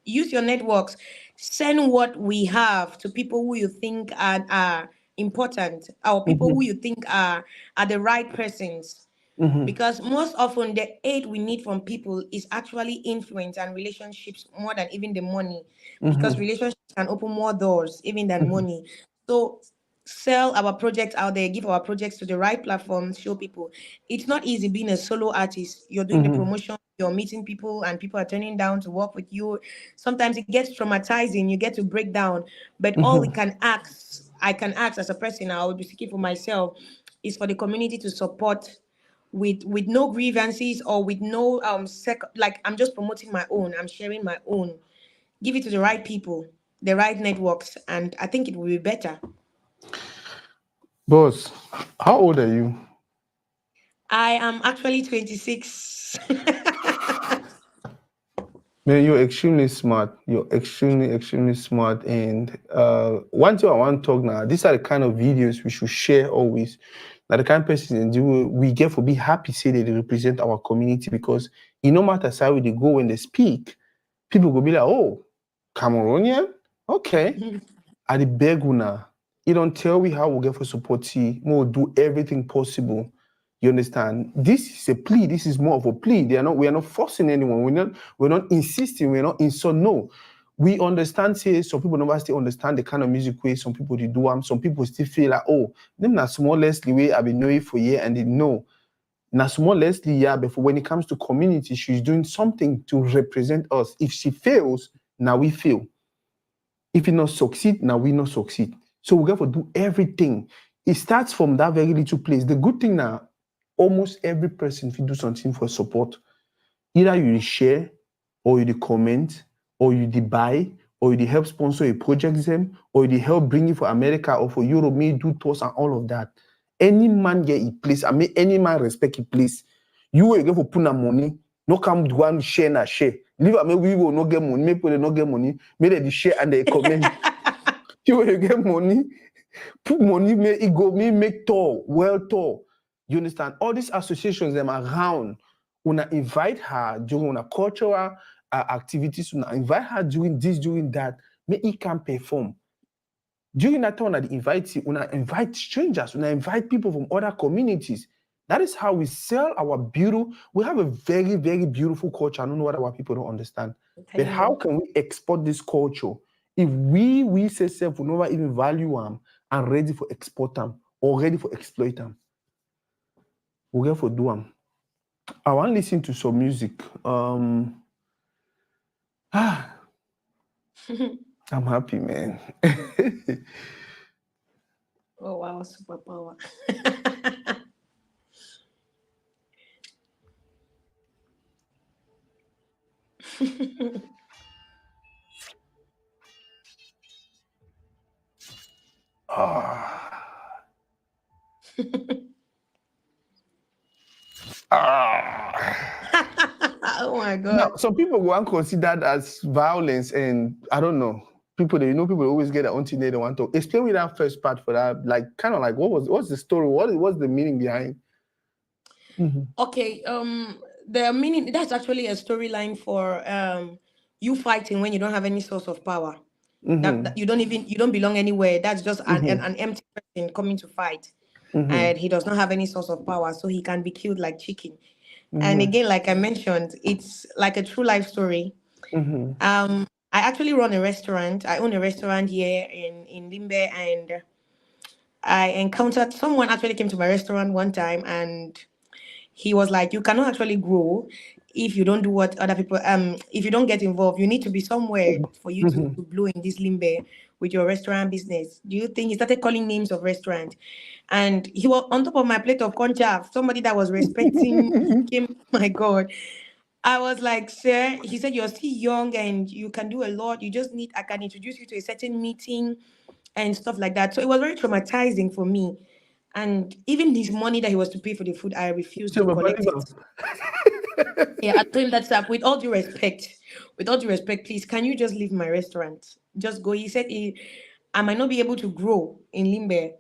use your networks, send what we have to people who you think are important, or people Mm-hmm. who you think are the right persons. Mm-hmm. Because most often the aid we need from people is actually influence and relationships more than even the money, because Mm-hmm. relationships can open more doors even than Mm-hmm. money. So sell our projects out there, give our projects to the right platforms, show people. It's not easy being a solo artist. You're doing the Mm-hmm. promotion, you're meeting people, and people are turning down to work with you. Sometimes it gets traumatizing, you get to break down. But all we Mm-hmm. can ask, I can ask as a person, I would be speaking for myself, is for the community to support with no grievances, or with no like I'm just promoting my own, I'm sharing my own. Give it to the right people, the right networks, and I think it will be better. Boss, how old are you? I am actually 26. Man, you're extremely smart. You're extremely smart. And one thing I want to talk now, these are the kind of videos we should share always. Like the kind of person and do we get for be happy say that they represent our community, because it no matter how they go when they speak, people will be like, oh, Cameroonian? Okay. I the beg una. You don't tell me how we get for support you. We'll do everything possible. You understand? This is a plea. This is more of a plea. We are not forcing anyone. We're not insisting. We're not in so no. We understand, say some people never still understand the kind of music way some people they do. Some people still feel like, oh, them na small Leslie way I've been knowing for year, and they know. Na small Leslie, yeah, but for when it comes to community, she's doing something to represent us. If she fails, now we fail. If you not succeed, now we not succeed. So we got to do everything. It starts from that very little place. The good thing now, almost every person, if you do something for support, either you share, or you comment, or you buy, or you help sponsor a project them, or you help bring it for America or for Europe, may do tours and all of that. Any man get a place, I mean any man respect a place. You will get for put na money, no come do one share na share. Leave me we will not get money, make people not get money, make they share and they comment. You will get money, put money, make it go, make tour, well tour. You understand? All these associations them around. Una invite her during una cultural activities. Una invite her during this, during that. Make it can perform. During that time, una invite you, una invite strangers, una invite people from other communities. That is how we sell our beauty. We have a very, very beautiful culture. I don't know what our people don't understand. But Telling how you. can we export this culture if we say self will never even value them and ready for export them or ready for exploit them? We get for do them. I want to listen to some music. I'm happy, man. Oh wow, superpower. Ah. Ah. Oh my Now, god. some people want consider that as violence, and I don't know. People always get their own thing they want to explain with that first part for that. Like, kind of like, what's the story? What's the meaning behind? Mm-hmm. Okay, the meaning, that's actually a storyline for you fighting when you don't have any source of power. That Mm-hmm. you don't belong anywhere. That's just Mm-hmm. an empty person coming to fight, Mm-hmm. and he does not have any source of power, so he can be killed like chicken. And Mm-hmm. again, like I mentioned, it's like a true life story. Mm-hmm. I actually run a restaurant. I own a restaurant here in Limbe, and I encountered someone actually came to my restaurant one time, and he was like, you cannot actually grow if you don't do what other people if you don't get involved. You need to be somewhere for you Mm-hmm. to blow in this limbe with your restaurant business. Do you think he started calling names of restaurant? And he was on top of my plate of concha, somebody that was respecting. He came, my god. I was like, sir, he said, you're still young and you can do a lot. You just need, I can introduce you to a certain meeting and stuff like that. So it was very traumatizing for me. And even his money that he was to pay for the food, I refused So, to Papa, collect it. Yeah, I told him that's up. With all due respect, please, can you just leave my restaurant? Just go. He said I might not be able to grow in Limbe.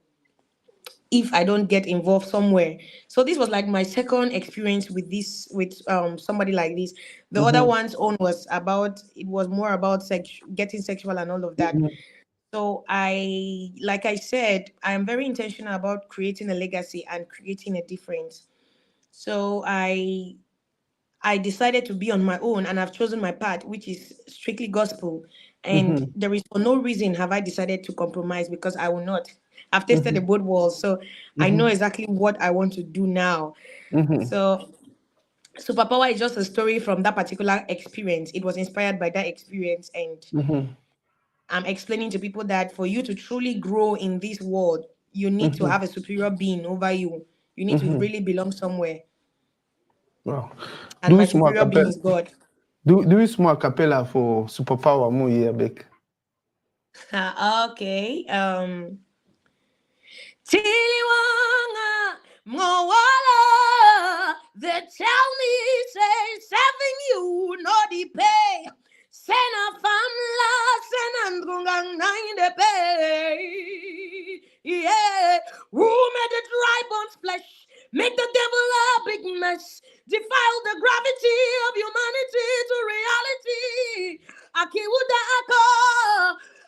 if I don't get involved somewhere. So this was like my second experience with this, with somebody like this. The other Mm-hmm. one's own was about, it was more about getting sexual and all of that. Mm-hmm. So like I said, I am very intentional about creating a legacy and creating a difference. So I decided to be on my own, and I've chosen my path, which is strictly gospel. And Mm-hmm. there is for no reason have I decided to compromise, because I will not. I've tested the Mm-hmm. both walls, so I know exactly what I want to do now. Mm-hmm. So Superpower is just a story from that particular experience. It was inspired by that experience, and Mm-hmm. I'm explaining to people that for you to truly grow in this world, you need to Mm-hmm. have a superior being over you. You need to Mm-hmm. really belong somewhere, Wow. and Do my it small superior being capella. is God. Do it small capella for superpower mo here, Beck. Okay. Tiliwanga Mwala. They tell me say seven you no the pay. Sena famla sena ndrungang nine the pay. Yeah. Who made the dry bones flesh? Make the devil a big mess. Defile the gravity of humanity to reality. Akiwuda ako.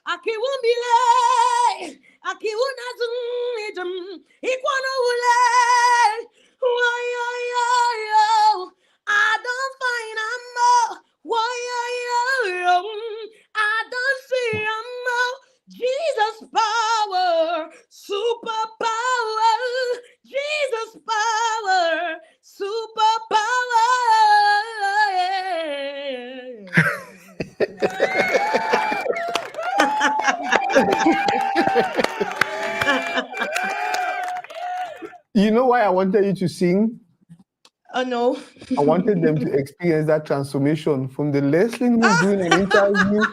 Akiwumbile. Akiwuna zunidum. Ikwana ule. Why, I don't find a more. Why, I don't see a more. Jesus power, superpower. Jesus power, superpower. You know why I wanted you to sing? Oh no. I wanted them to experience that transformation from the Lesline who's doing an interview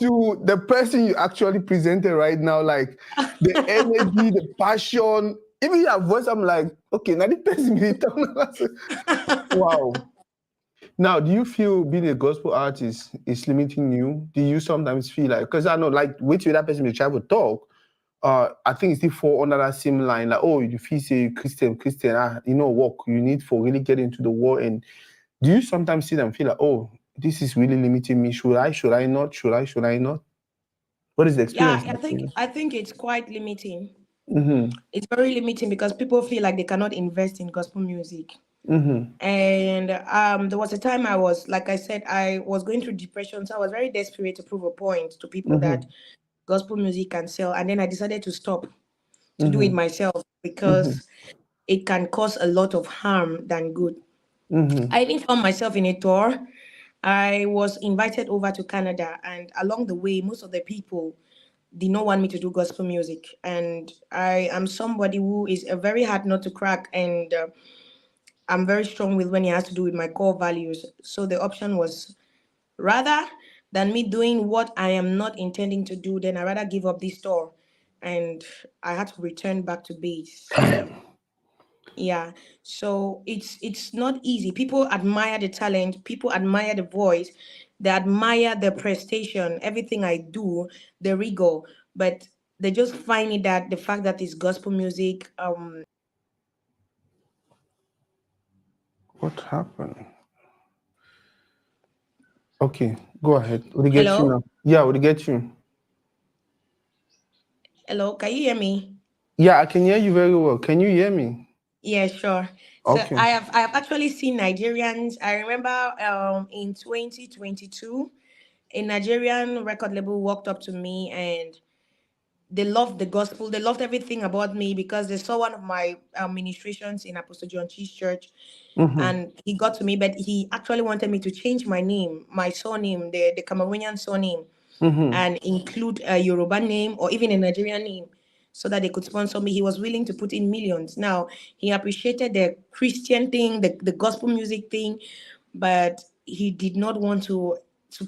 to the person you actually presented right now. Like the energy, the passion, even your voice. I'm like, okay, now the person really talking. Wow. Now, do you feel being a gospel artist is limiting you? Do you sometimes feel like, because I know, like, with you, that person may try to talk, I think it's still fall under that same line, like, oh, if you say Christian, work, you need for really get into the war. And do you sometimes see them feel like, oh, this is really limiting me? Should I not? Should I not? What is the Yeah, experience I like for think you? I think it's quite limiting. Mm-hmm. It's very limiting because people feel like they cannot invest in gospel music. Mm-hmm. And there was a time I was, like I said, I was going through depression, so I was very desperate to prove a point to people that Mm-hmm. gospel music can sell. And then I decided to stop to do it Mm-hmm. myself, Mm-hmm. because it can cause a lot of harm than good. Mm-hmm. I even found myself in a tour. I was invited over to Canada, and along the way, most of the people did not want me to do gospel music. And I am somebody who is a very hard nut to crack, and I'm very strong with when it has to do with my core values. So the option was, rather than me doing what I am not intending to do, then I rather give up this tour, and I had to return back to base. Damn. Yeah, so it's not easy. People admire the talent, people admire the voice, they admire the prestation, everything I do, the rigor, but they just find it that the fact that it's gospel music. What happened? Okay, go ahead. We'll get you Hello, now. Yeah, we'll get you. hello, can you hear me? Yeah, I can hear you very well. Can you hear me? Yeah, sure. So Okay. I have actually seen Nigerians. I remember in 2022, a Nigerian record label walked up to me, and they loved the gospel. They loved everything about me because they saw one of my ministrations in Apostle John Cheese Church, Mm-hmm. and he got to me, but he actually wanted me to change my name, my surname, the Cameroonian surname, Mm-hmm. and include a Yoruba name or even a Nigerian name, so that they could sponsor me. He was willing to put in millions. Now, he appreciated the Christian thing, the gospel music thing, but he did not want to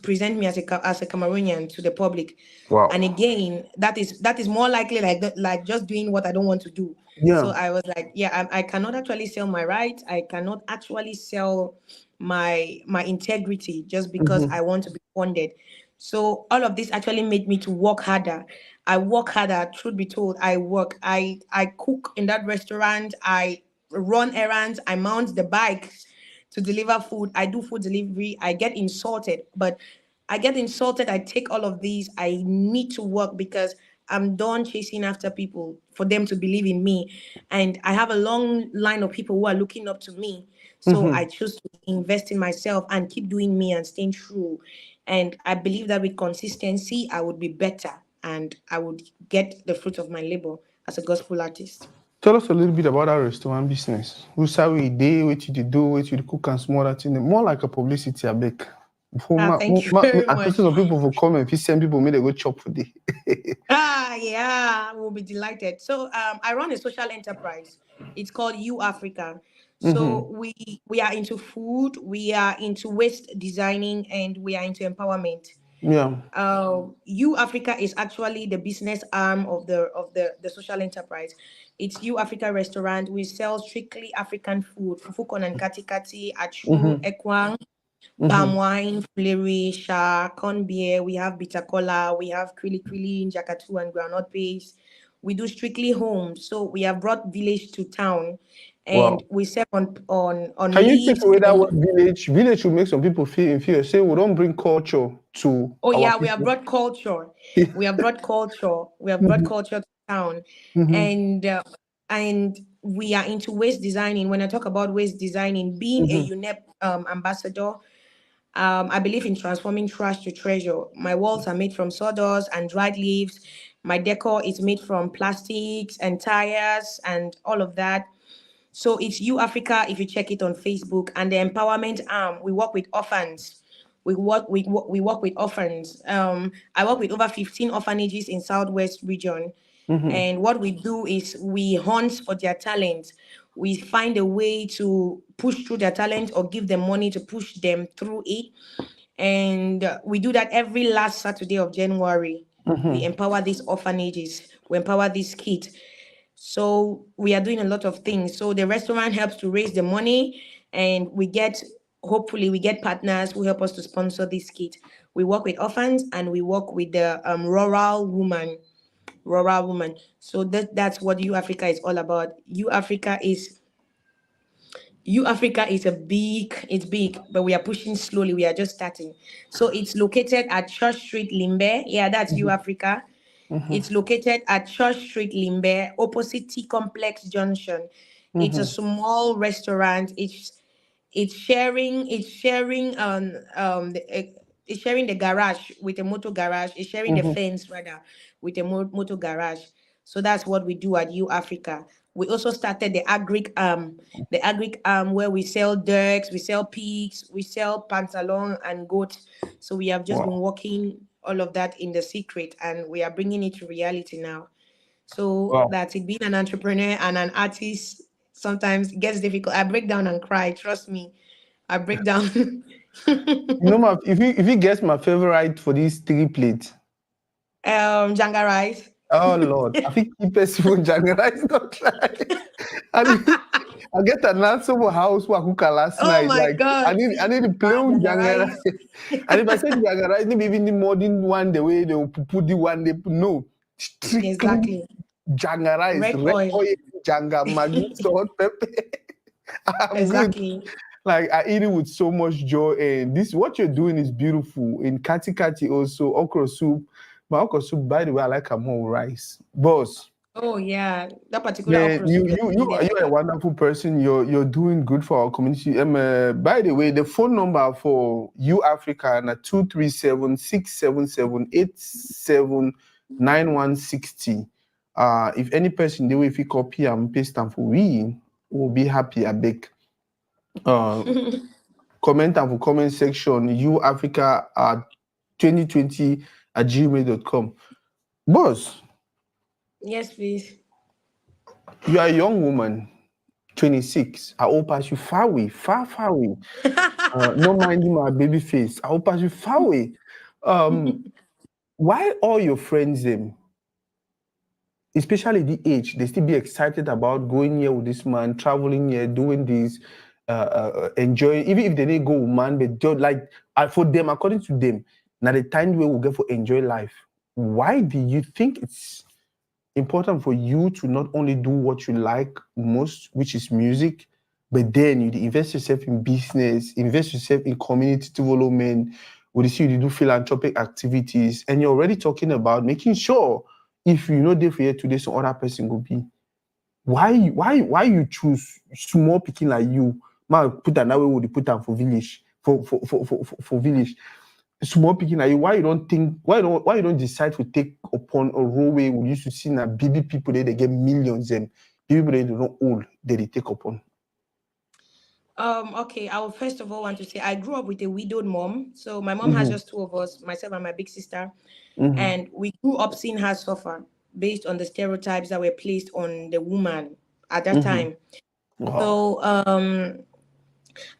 present me as a Cameroonian to the public. Wow. And again, that is more likely like just doing what I don't want to do. So Yeah. I was like, yeah, I cannot actually sell my rights. I cannot actually sell my integrity just because Mm-hmm. I want to be funded. So all of this actually made me to work harder. I work harder, truth be told, I work. I cook in that restaurant, I run errands, I mount the bikes to deliver food. I do food delivery. I get insulted, but I get insulted. I take all of these. I need to work because I'm done chasing after people for them to believe in me. And I have a long line of people who are looking up to me. So I choose to invest in myself and keep doing me and staying true. And I believe that with consistency, I would be better and I would get the fruit of my labor as a gospel artist. Tell us a little bit about our restaurant business. Who say we dey, what you dey do, what you dey cook and small that thing. More like a publicity, I beg. Before Thank you very I much. some people will come and if you send people, may they go chop for day. Yeah, we'll be delighted. So, I run a social enterprise. It's called You Africa. So Mm-hmm. we are into food, we are into waste designing, and we are into empowerment. Yeah. You Africa is actually the business arm of the social enterprise. It's You Africa restaurant. We sell strictly African food: fufukon and katikati, achu, Mm-hmm. ekwang, palm Mm-hmm. wine, flery, sha, corn beer. We have bitter cola. We have krili krili, jakatu, and groundnut paste. We do strictly home. So we have brought village to town, and Wow. we serve on Can you take leaves away that and word village? Village will make some people feel inferior. Say we don't bring culture to oh our yeah, we have people. brought culture. We have brought culture. We have brought Mm-hmm. culture to town, Mm-hmm. and we are into waste designing. When I talk about waste designing, being a Mm-hmm. UNEP ambassador, I believe in transforming trash to treasure. My walls are made from sawdust and dried leaves. My decor is made from plastics and tires and all of that. So it's You Africa if you check it on Facebook. And the empowerment arm, we work with orphans. We work with orphans. I work with over 15 orphanages in Southwest region. Mm-hmm. And what we do is we hunt for their talent. We find a way to push through their talent or give them money to push them through it. And we do that every last Saturday of January. We Mm-hmm. empower these orphanages. We empower these kids. So we are doing a lot of things. So the restaurant helps to raise the money, and hopefully we get partners who help us to sponsor this kit. We work with orphans and we work with the rural woman. So that's what You Africa is all about. You Africa is it's big, but we are pushing slowly. We are just starting. So it's located at Church Street, Limbe. Yeah, that's You Africa. Mm-hmm. It's located at Church Street, Limbe, opposite T Complex Junction. It's a Mm-hmm. small restaurant. It's sharing the garage with a motor garage. It's sharing the Mm-hmm. fence rather with a motor garage. So that's what we do at You Africa. We also started the agric where we sell ducks, we sell pigs, we sell pantalon and goat. So we have just been Wow. working all of that in the secret, and we are bringing it to reality now. So Wow. that's it. Being an entrepreneur and an artist sometimes gets difficult. I break down and cry. Trust me, I break down. You know, if you guess my favorite for these three plates, Janga rice. oh Lord, I think keep us even generalize not try. And I get an answer for house who I cook last Oh night. my Like God! I See, need to play on Janga Jangara. rice. And if I said Jangara, maybe even the modern one the way they will put the one they put no strictly Exactly. Jangara is Red red oil. oil Janga Maggi salt pepper. I'm good. Exactly. Like I eat it with so much joy, and this what you're doing is beautiful. In Kati Kati also okra soup. My okra soup, by the way, I like a more rice. Boss, Oh yeah, that particular man, okra soup you're doing is you're a wonderful person. You're doing good for our community. By the way, the phone number for You Africa na 237-677-879160. If any person the way if you copy and paste them for we will be happy. I beg. Uh, comment and for comment section You Africa at 2020 at gmail.com. Boss, yes, please. you are a young woman, 26. I hope pass you far away, far away. No minding my baby face. I hope pass you far away. Um, why all your friends them, especially the age, they still be excited about going here with this man, traveling here, doing this, enjoying, even if they didn't go, man, but just like for them, according to them, Now the time we will get for enjoy life. Why do you think it's important for you to not only do what you like most, which is music, but then you invest yourself in business, invest yourself in community development, you see you do philanthropic activities, and you're already talking about making sure if you know there for here today, some other person will be. Why you choose small picking like you? Man, put that way would put them for village, for village. Small picking like you, why you don't decide to take upon a role where we used to see now BB people there they get millions and people they do not old that they take upon. Okay, I will first of all want to say I grew up with a widowed mom. So my mom has Mm-hmm. just two of us, myself and my big sister. Mm-hmm. And we grew up seeing her suffer based on the stereotypes that were placed on the woman at that Mm-hmm. time. Wow. So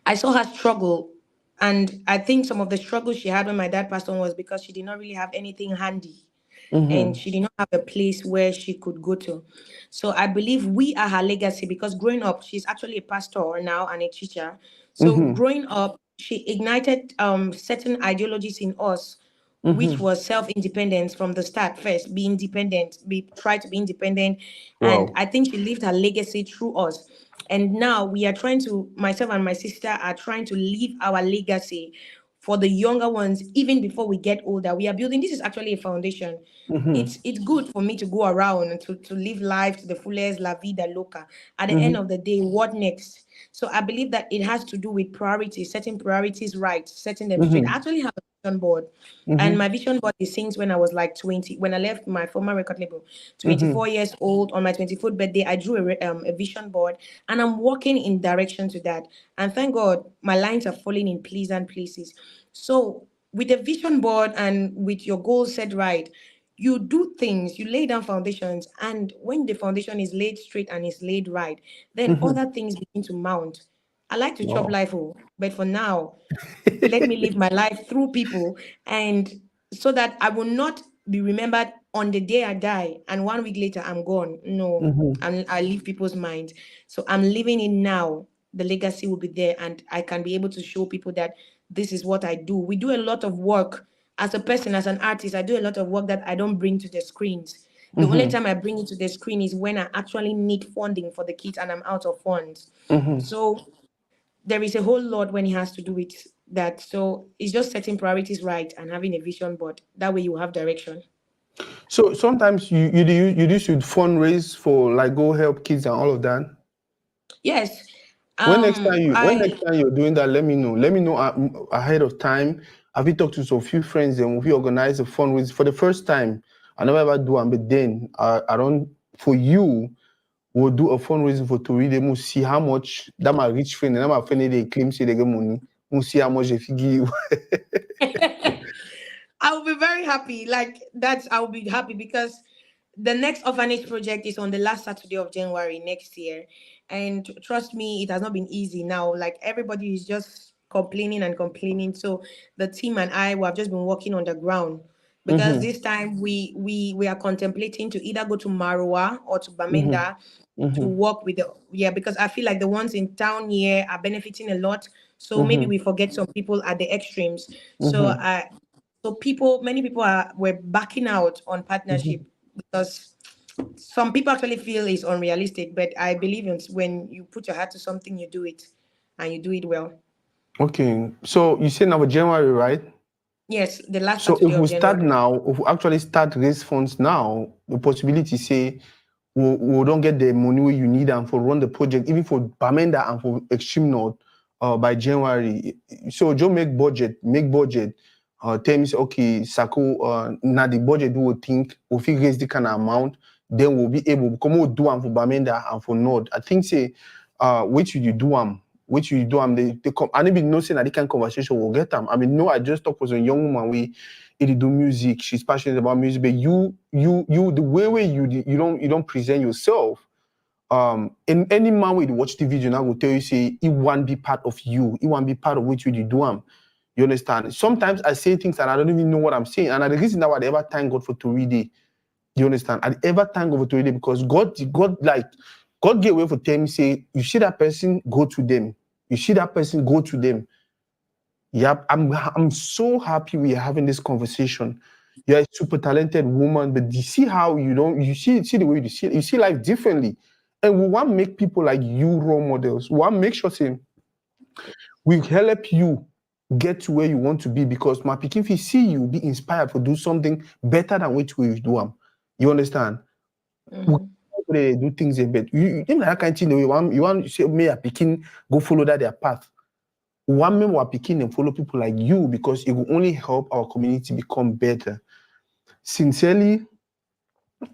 I saw her struggle. And I think some of the struggles she had when my dad passed on was because she did not really have anything handy and Mm-hmm. she did not have a place where she could go to. So I believe we are her legacy because growing up, she's actually a pastor now and a teacher. So Mm-hmm. growing up, she ignited certain ideologies in us, which Mm-hmm. was self-independence from the start. First, be independent, be try to be independent, and Wow. I think she lived her legacy through us. And now we are trying to, myself and my sister are trying to leave our legacy for the younger ones, even before we get older. We are building, this is actually a foundation. Mm-hmm. It's good for me to go around and to live life to the fullest, la vida loca. At the end Mm-hmm. of the day, what next? So I believe that it has to do with priorities, setting priorities right, setting them straight. I Mm-hmm. actually have a vision board. And my vision board is since when I was like 20, when I left my former record label, Mm-hmm. 24 years old. On my 24th birthday, I drew a vision board and I'm walking in direction to that. And thank God, my lines are falling in pleasant places. So with a vision board and with your goals set right, you do things, you lay down foundations, and when the foundation is laid straight and is laid right, then Mm-hmm. other things begin to mount. I like to chop Wow. life, oh, but for now, let me live my life through people, and so that I will not be remembered on the day I die and 1 week later I'm gone. No, Mm-hmm. I leave people's minds. So I'm living in now. The legacy will be there, and I can be able to show people that this is what I do. We do a lot of work as a person, as an artist. I do a lot of work that I don't bring to the screens. The only Mm-hmm. time I bring it to the screen is when I actually need funding for the kids and I'm out of funds. Mm-hmm. So there is a whole lot when it has to do with that. So it's just setting priorities right and having a vision board. That way you have direction. So sometimes you should fundraise for like go help kids and all of that. Yes. When I next time you're doing that, let me know. Let me know ahead of time. Have you talked to some few friends and we organize a fundraiser for the first time? I never ever do, but then I don't. For you, we'll do a fundraising for Toridey. We'll see how much that my rich friend and that my friend they claim say they get money. We'll see how much they give. I will be very happy. Like that's I will be happy because the next orphanage project is on the last Saturday of January next year. And trust me, it has not been easy now. Like everybody is just complaining and complaining. So the team and I we have just been working on the ground. Because Mm-hmm. this time we are contemplating to either go to Marwa or to Mm-hmm. Bamenda to Mm-hmm. work with the yeah, because I feel like the ones in town here are benefiting a lot. So maybe Mm-hmm. we forget some people at the extremes. So Mm-hmm. I so many people were backing out on partnership because some people actually feel it's unrealistic. But I believe in when you put your heart to something, you do it, and you do it well. Okay. So you say now January, right? Yes, the last So Saturday if of we start January. now, if we actually start raise funds now, the possibility say we don't get the money where you need and for run the project, even for Bamenda and for Extreme North by January. So Joe make budget. Tell me say, okay, Sako, now the budget we will think if we raise the kind of amount, then we'll be able come we'll do them for Bamenda and for North. I think say which you do them. Which you do them, they come and even no saying that they can conversation will get them. I mean, no, I just talk with a young woman we do music. She's passionate about music, but the way you don't present yourself. In any man way to watch the video now will tell you say it won't be part of you. It won't be part of what you do. You understand? Sometimes I say things and I don't even know what I'm saying, and the reason that I ever thank God for Toridey. You understand? I ever thank God for Toridey because God gave way for tell me say you see that person go to them. You see that person go to them. Yep, I'm so happy we are having this conversation. You're a super talented woman, but you see how you see the way you see life differently. And we want to make people like you role models. We want to make sure say we help you get to where you want to be because my pikin, if you see you be inspired to do something better than what we do. You understand? We they do things a bit. You know that kind of thing. You want to say me a pikin go follow that their path. One member are picking and follow people like you because it will only help our community become better. Sincerely,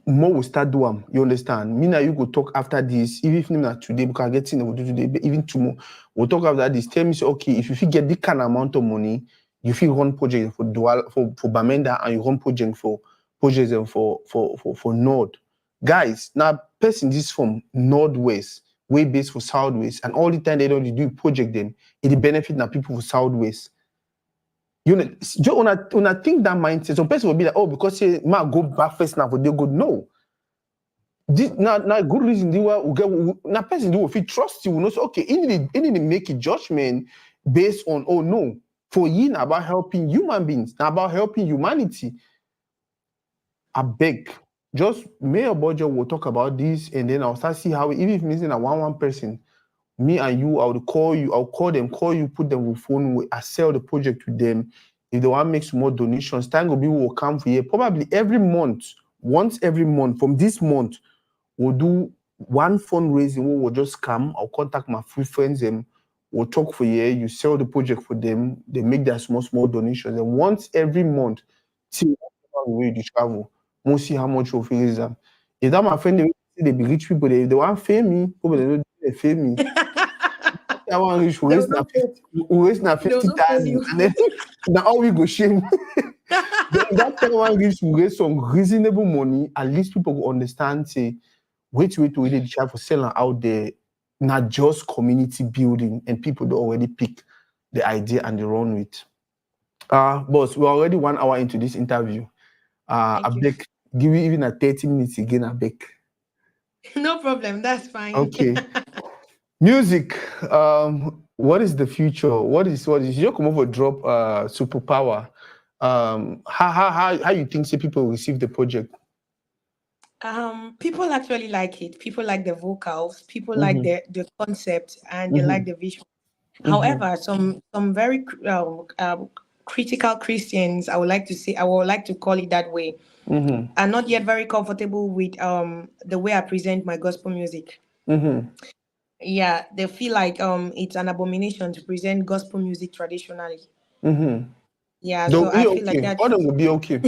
more will start doing. You understand? Me and you go talk after this. Even if not today, because I get in we'll do today, but even tomorrow, we'll talk after this. Tell me, say, okay, if you fit get this kind of amount of money, you fit run project for dual for Bamenda and you run project for projects and for Nord. Guys, now person this from Northwest, way based for Southwest, and all the time they don't do project them, it benefit now people for Southwest. You know, when I think that mindset, some person will be like, oh, because say, man, go back first now for they go. No. This now good reason they will get now person do if he trust you, will not say, okay, he need to make a judgment based on oh no. For you now about helping human beings, now about helping humanity. I beg. Just Mayor Budget will talk about this and then I'll start see how even if missing a one person, me and you, I'll call you, call you, put them on phone, I sell the project to them. If they want to make some more donations, time will come for you. Probably every month, once every month, from this month, we'll do one fundraising where we'll just come, I'll contact my few friends and we'll talk for you sell the project for them, they make their small donations. And once every month, till way you travel, we'll see how much we'll raise them. If that my friend, they be rich people, they want to pay me, people they don't they pay me. That one reach They will not pay. we waste na They will not pay 50,000 you. and then now all we go shame. Then that time one reach we raise some reasonable money, at least people go understand say wait to really try for selling out there, not just community building and people do already pick the idea and they run with. Boss, we're already 1 hour into this interview. I Thank you. beg, give you even a 30 minutes again, I beg. No problem. That's fine. Okay. Music. What is the future? What is you come over drop superpower? How you think say people receive the project? People actually like it. People like the vocals. People like Mm-hmm. the concept, and they like Mm-hmm. the vision. Mm-hmm. However, some very critical Christians, I would like to call it that way, Mm-hmm. are not yet very comfortable with the way I present my gospel music. Mm-hmm. Yeah, they feel like it's an abomination to present gospel music traditionally. Mm-hmm. Yeah, They'll so I be feel like okay. All that's them will be okay.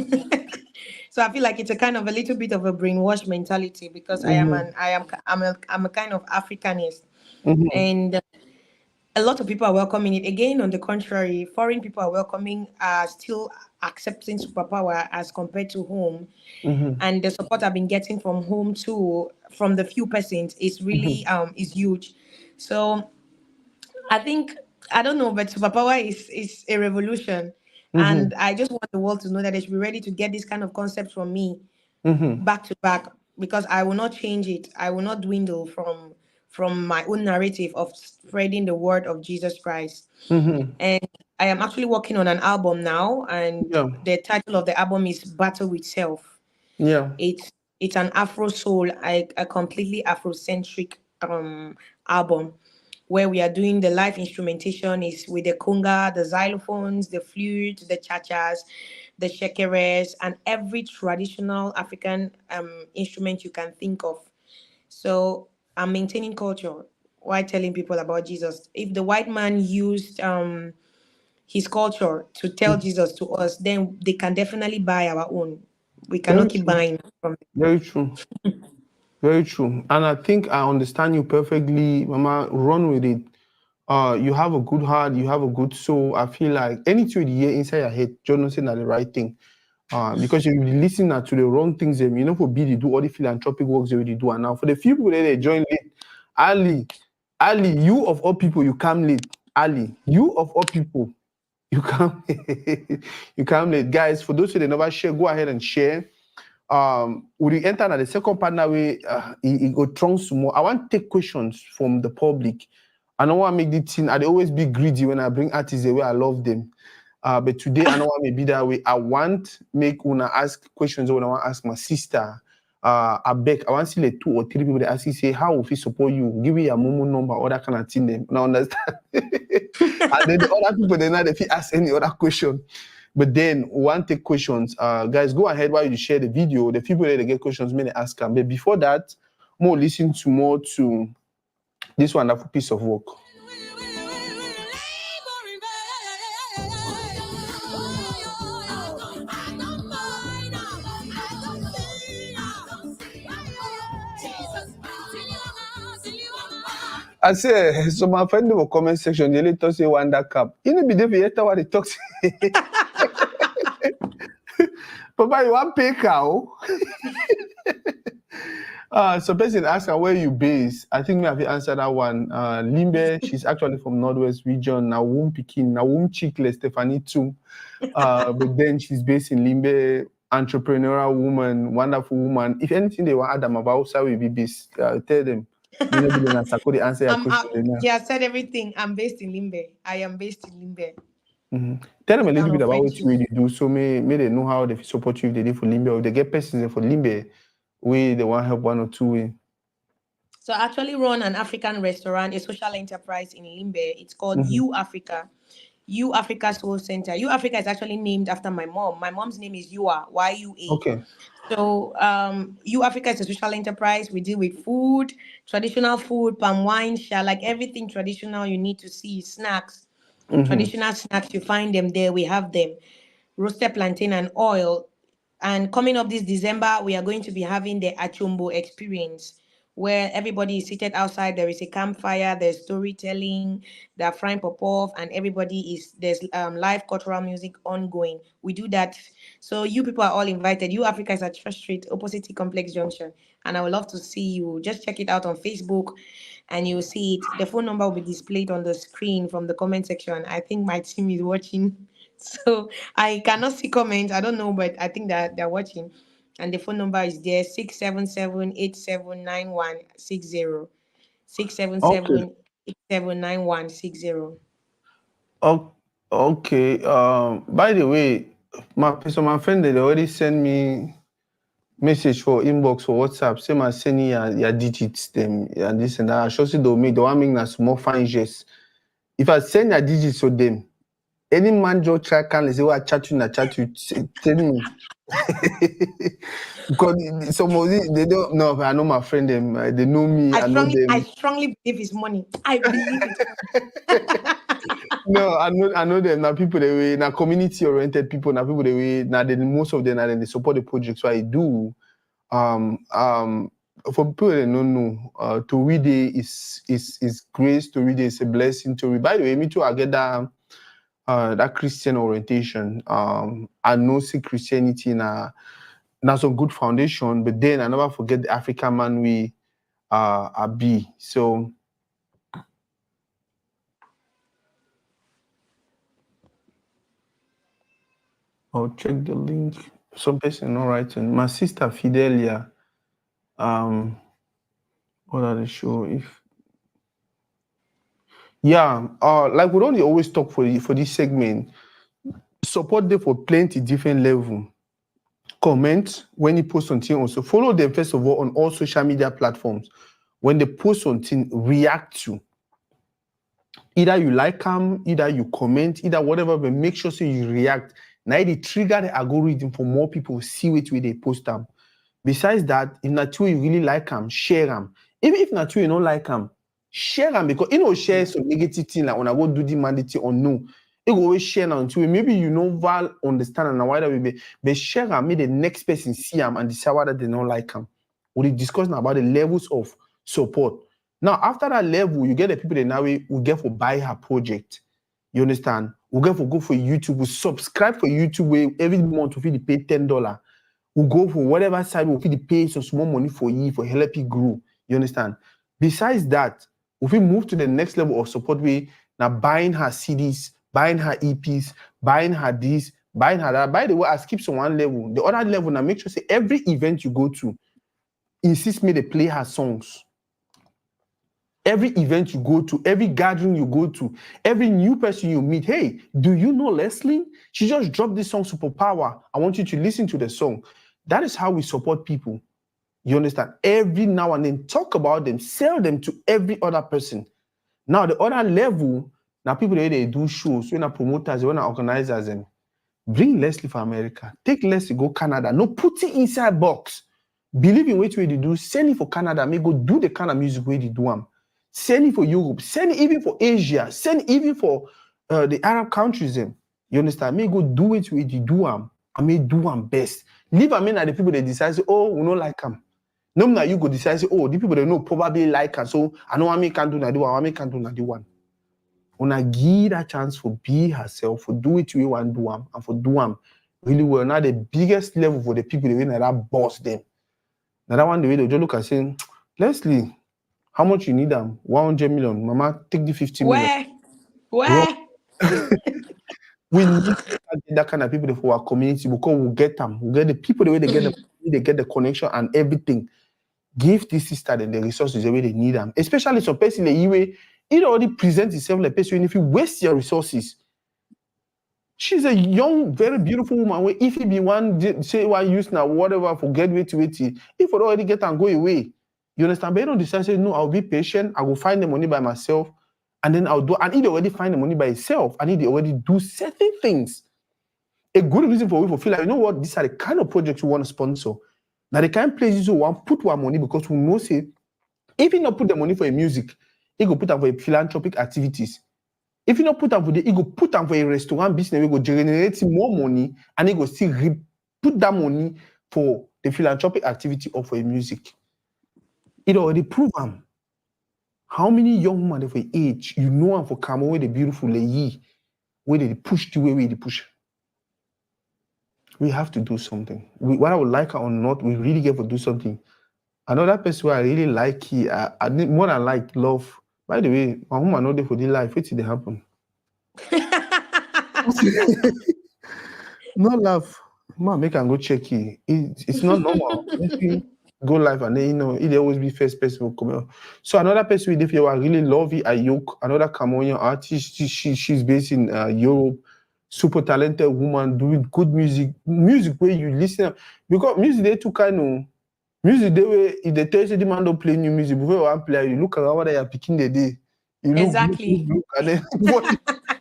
so I feel like it's a kind of a little bit of a brainwash mentality because Mm-hmm. I'm a kind of Africanist, Mm-hmm. and a lot of people are welcoming it. Again, on the contrary, foreign people are still accepting superpower as compared to home, Mm-hmm. and the support I've been getting from home too, from the few persons, is really Mm-hmm. is huge. So I think I don't know, but superpower is a revolution, and Mm-hmm. I just want the world to know that they should be ready to get this kind of concept from me Mm-hmm. back to back because I will not change it. I will not dwindle from my own narrative of spreading the word of Jesus Christ. Mm-hmm. And I am actually working on an album now, and Yeah. the title of the album is Battle with Self. Yeah. It's an Afro soul, a completely Afrocentric album where we are doing the live instrumentation is with the conga, the xylophones, the flute, the chachas, the shekeres, and every traditional African instrument you can think of. So I'm maintaining culture while telling people about Jesus. If the white man used his culture to tell Jesus to us, then they can definitely buy our own. We cannot Very keep true. buying from Very true. Very true. And I think I understand you perfectly, Mama. Run with it. You have a good heart, you have a good soul. I feel like anything you hear inside your head, Jonathan are the right thing. Because you listen to the wrong things, for B they do all the philanthropic works they already do. And now for the few people that they join late, Ali, Ali, you of all people, you come late. Ali, you of all people, you come you come late. Guys, for those who they never share, go ahead and share. We enter at the second partner way, it go strong some more. I want to take questions from the public. I don't want to make the thing. I always be greedy when I bring artists the way I love them. But today I don't want to be that way. I want make when I ask questions when I want to ask my sister. I beg. I want to see like 2 or 3 people that ask you say how will we support you? Give me your Momo number, all that kind of thing. Them now understand. And then the other people they not if you ask any other question. But then one take questions. Guys, go ahead while you share the video. The people that they get questions, may they ask them. But before that, more listen to more to this wonderful piece of work. I say, so my friend in the comment section, they later say Wanda Cup. You know, be there for yet what they talk. Papa, you want pay cow? So person asked her where you based. I think we have to answer that one. Limbe, she's actually from Northwest region. Nawum Pikin, Nawum Chikle, Stephanie too. But then she's based in Limbe, entrepreneurial woman, wonderful woman. If anything they want Adam about, so we be based. Tell them. Answer your question. Yeah, I said everything. I'm based in Limbe. I am based in Limbe. Mm-hmm. Tell them a little bit about what you really do, so may they know how they support you if they do for Limbe, or if they get persons for Limbe, we they want help 1 or 2 way. So I actually run an African restaurant, a social enterprise in Limbe. It's called You Africa. You Africa Soul Center. You Africa is actually named after my mom. My mom's name is Yua, Y-U-A. Okay. So You Africa is a social enterprise. We deal with food, traditional food, palm wine, like everything traditional you need to see, snacks. Traditional snacks, you find them there. We have them. Roasted plantain and oil. And coming up this December, we are going to be having the Achumbo experience, where everybody is seated outside. There is a campfire, there's storytelling, they're frying pop-off, and there's live cultural music ongoing. We do that. So you people are all invited. You Africa is at Church Street, opposite T Complex Junction. And I would love to see you. Just check it out on Facebook and you'll see it. The phone number will be displayed on the screen from the comment section. I think my team is watching. So I cannot see comments. I don't know, but I think that they're watching. And the phone number is there, 677-879160. 677-879160. Okay. By the way, my friend they already sent me message for inbox for WhatsApp. Say my sending your digits them and this and that. I should say they want make a small fine gest. If I send your digits to them, any man just try can say what chat you, tell me. Because some of they don't know. I know my friend them. They know me. I know them. I strongly believe it's money. I believe it. No, I know them. Now people they way now community oriented people. Now people they way now most of them now they support the project. So I do. For people that don't know, Toridey is grace. Toridey is a blessing. By the way, me too. I get that Christian orientation. I know see Christianity now some good foundation, but then I never forget the African man we be. So I'll check the link. Some person not writing. My sister Fidelia. What are they show if? Yeah, like we don't always talk for this segment. Support them for plenty different level. Comment when you post something. Also follow them first of all on all social media platforms. When they post something, react to. Either you like them, either you comment, either whatever, but make sure so you react. Now they trigger the algorithm for more people to see which way they post them. Besides that, if not you really like them, share them. Even if not you don't like them, share them because you know share some negative thing like when I go do the mandate or no. You go always share now too. Maybe you know val understand and why that will be, but share them, make the next person see them and decide whether they don't like them. We'll discuss now about the levels of support. Now, after that level, you get the people that now we get for buy her project. You understand? We get for go for YouTube. We subscribe for YouTube where every month we pay $10. We go for whatever side we pay some small money for you for help you grow. You understand? Besides that, if we move to the next level of support, we now buying her CDs, buying her EPs, buying her this, buying her that. By the way, I skip some one level. The other level now make sure say every event you go to, insist me they play her songs. Every event you go to, every gathering you go to, every new person you meet, hey, do you know Leslie? She just dropped this song, Superpower. I want you to listen to the song. That is how we support people. You understand? Every now and then, talk about them, sell them to every other person. Now, the other level, now people they do shows, when promoters, when organizers, and bring Leslie for America. Take Leslie, go Canada. No, put it inside box. Believe in what way they do. Send it for Canada. May go do the kind of music way they do. Send it for Europe. Send it even for Asia. Send it even for the Arab countries. You understand? May go do it with the do I may do best. Leave at the people they decide, say, oh, we don't like them. No, now you go decide, say, oh, the people they know probably like her. So I know I can do that one. I can do that one. Una give that chance for be herself, for do it we want do and for do really well. Now the biggest level for the people they win that boss them. Now that one the way they just look and say, Leslie, how much you need them? 100 million. Mama, take the 50 million. Where? We need that kind of people for our community because we'll get them. We'll get the people the way they get the connection and everything. Give this sister the resources the way they need them. Especially some person the way it already presents itself like person. If you waste your resources, she's a young, very beautiful woman. If you be one say one use now, whatever, forget wait, if you already get and go away. You understand? But you don't decide, say, no, I'll be patient, I will find the money by myself, and then I'll do, and he already find the money by himself, and he already do certain things. A good reason for we to feel like, you know what, these are the kind of projects we want to sponsor. Now the kind of places we want put our money because we know say, if you not put the money for a music, he go put them for a philanthropic activities. If you not put them for the, he go put them for a restaurant business, we go generate more money, and he go still put that money for the philanthropic activity or for a music. It already prove them. How many young women of age you know them for come away the beautiful lady where they push the way they push. We have to do something. Whether we like her or not, we really get to do something. Another person who I really like, I need more than like love. By the way, my woman know they for the life. What did they happen? No love. Man, make and go check it. It's not normal. Go live and then it always be first person will come out. So another person if you are really love it, Ayok, another Cameroonian artist. She's based in Europe. Super talented woman doing good music where you listen because music they too kind of music they way if they tell you the man don't play new music before one player you look around what they are picking the day. You look, exactly. look, and then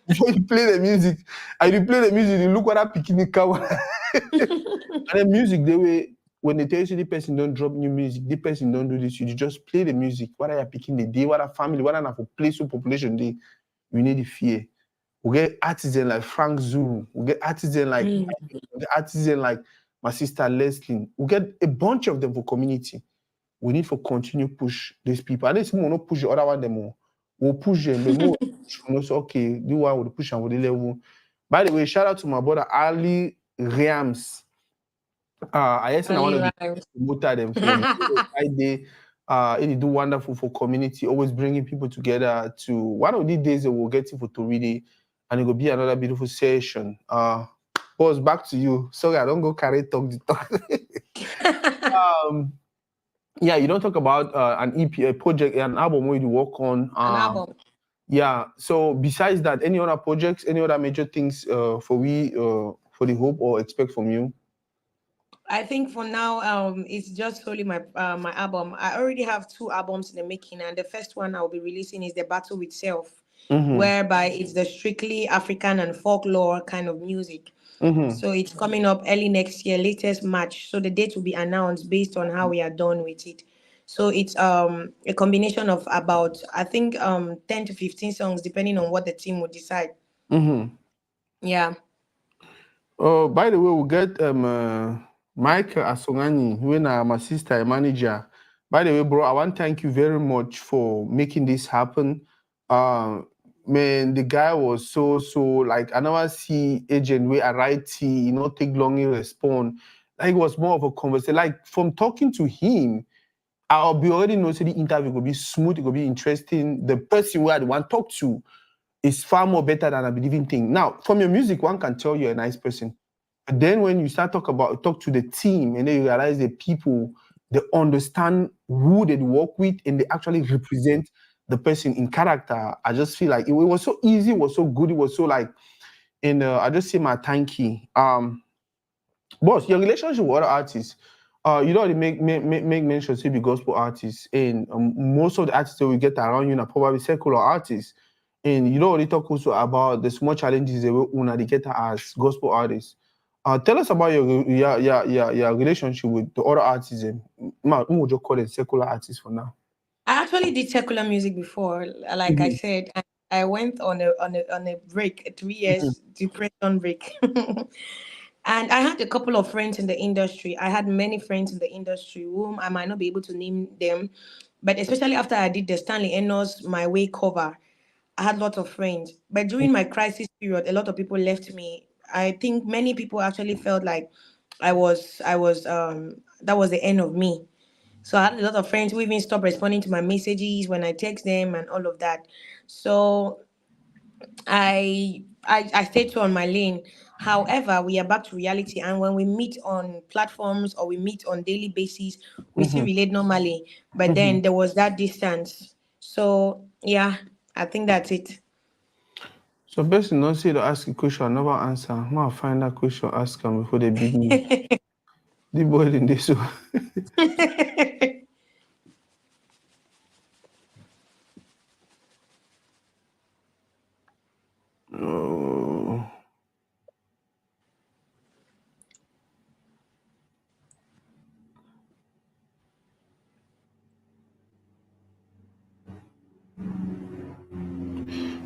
before you play the music, and you play the music, you look what I'm picking the car. And then music, they way when they tell you the person don't drop new music, the person don't do this, you just play the music. What are you picking the day? What are family? What are for place of population day? You need the fear. We get artisan like Frank Zulu. We get artisan like my sister Lesline. We get a bunch of them for community. We need to continue push these people. And this more not push the other one them more. We'll push them, but more so okay, do one with the push and with the level. By the way, shout out to my brother Ali Rams. I guess I want to promote them for Friday. They do wonderful for community, always bringing people together to one of these days we'll get to for Toridey, and it will be another beautiful session. Boss, back to you. Sorry, I don't go carry talk. Yeah, you don't talk about an EP, a project, an album where you work on. An album. Yeah. So besides that, any other projects, any other major things for the hope or expect from you? I think for now, it's just solely my my album. I already have 2 albums in the making, and the first one I'll be releasing is The Battle with Self, whereby it's the strictly African and folklore kind of music. So it's coming up early next year, latest March. So the date will be announced based on how we are done with it. So it's a combination of about I think 10 to 15 songs depending on what the team will decide. Yeah. Oh, by the way, we'll get Mike Asongani, when my sister, a manager. By the way, bro, I want to thank you very much for making this happen. Man, the guy was so like I never see agent where I write take long to respond. Like it was more of a conversation. Like from talking to him, I'll be already know the interview will be smooth, it will be interesting. The person where I want to talk to is far more better than a believing thing. Now, from your music, one can tell you're a nice person. But then when you start talk to the team and then you realize the people, they understand who they work with and they actually represent the person in character. I just feel like it was so easy, it was so good, it was so like, and I just say my thank you. Boss, your relationship with other artists, you don't make mention to be gospel artists, and most of the artists that we get around you are probably secular artists, and you don't really talk also about the small challenges that we get as gospel artists. Tell us about your relationship with the other artists. Who would you call it secular artists for now? I actually did secular music before. Like I Mhm, said, I went on a break, a 3 years depression break. And I had a couple of friends in the industry. I had many friends in the industry whom I might not be able to name them, but especially after I did the Stanley Enos My Way cover, I had lots of friends. But during my crisis period, a lot of people left me. I think many people actually felt like I was that was the end of me. So I had a lot of friends who even stopped responding to my messages when I text them and all of that. So I stayed true on my lane. However, we are back to reality, and when we meet on platforms or we meet on daily basis, we still mhm, relate normally. But then mhm. there was that distance. So yeah, I think that's it. So person don't say to ask a question, I never answer. I'm gonna find that question, ask them before they beat me. The boy in this one. Oh.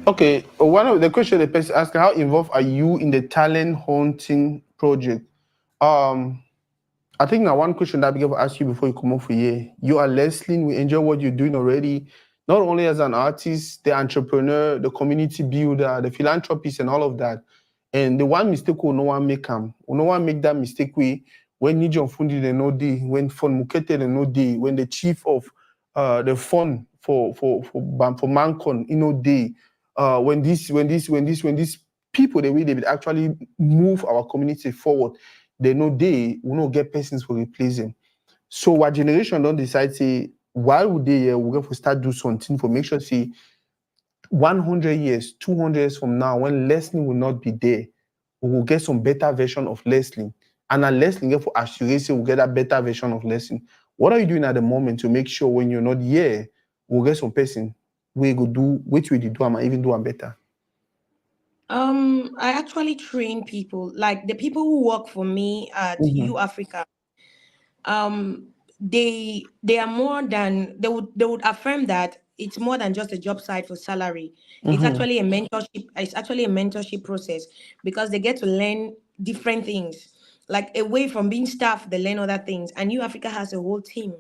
Okay, one of the question the person asked, how involved are you in the talent hunting project? Um, I think now one question that I will ask you before you come up for here. You are Lesline. We enjoy what you're doing already, not only as an artist, the entrepreneur, the community builder, the philanthropist, and all of that. And the one mistake will no one make no one make that mistake when Nijon Fundi the no day, when Fon Mukete the no day, when the chief of the fund for Mancon, day, when these people the way they will actually move our community forward, they know they will not get persons for replace them. So our generation don't decide say why would they we going to start do something for make sure say 100 years, 200 years from now when Leslie will not be there, we will get some better version of Leslie. And a Leslie get for assurance say we'll get a better version of Leslie. What are you doing at the moment to make sure when you're not here, we'll get some person we go do which we do and even do a better? I actually train people, like the people who work for me at Mm-hmm. U Africa. um they are more than they would affirm that it's more than just a job site for salary. It's Mm-hmm. actually a mentorship. It's actually a mentorship process because they get to learn different things. Like away from being staff, they learn other things. And U Africa has a whole team.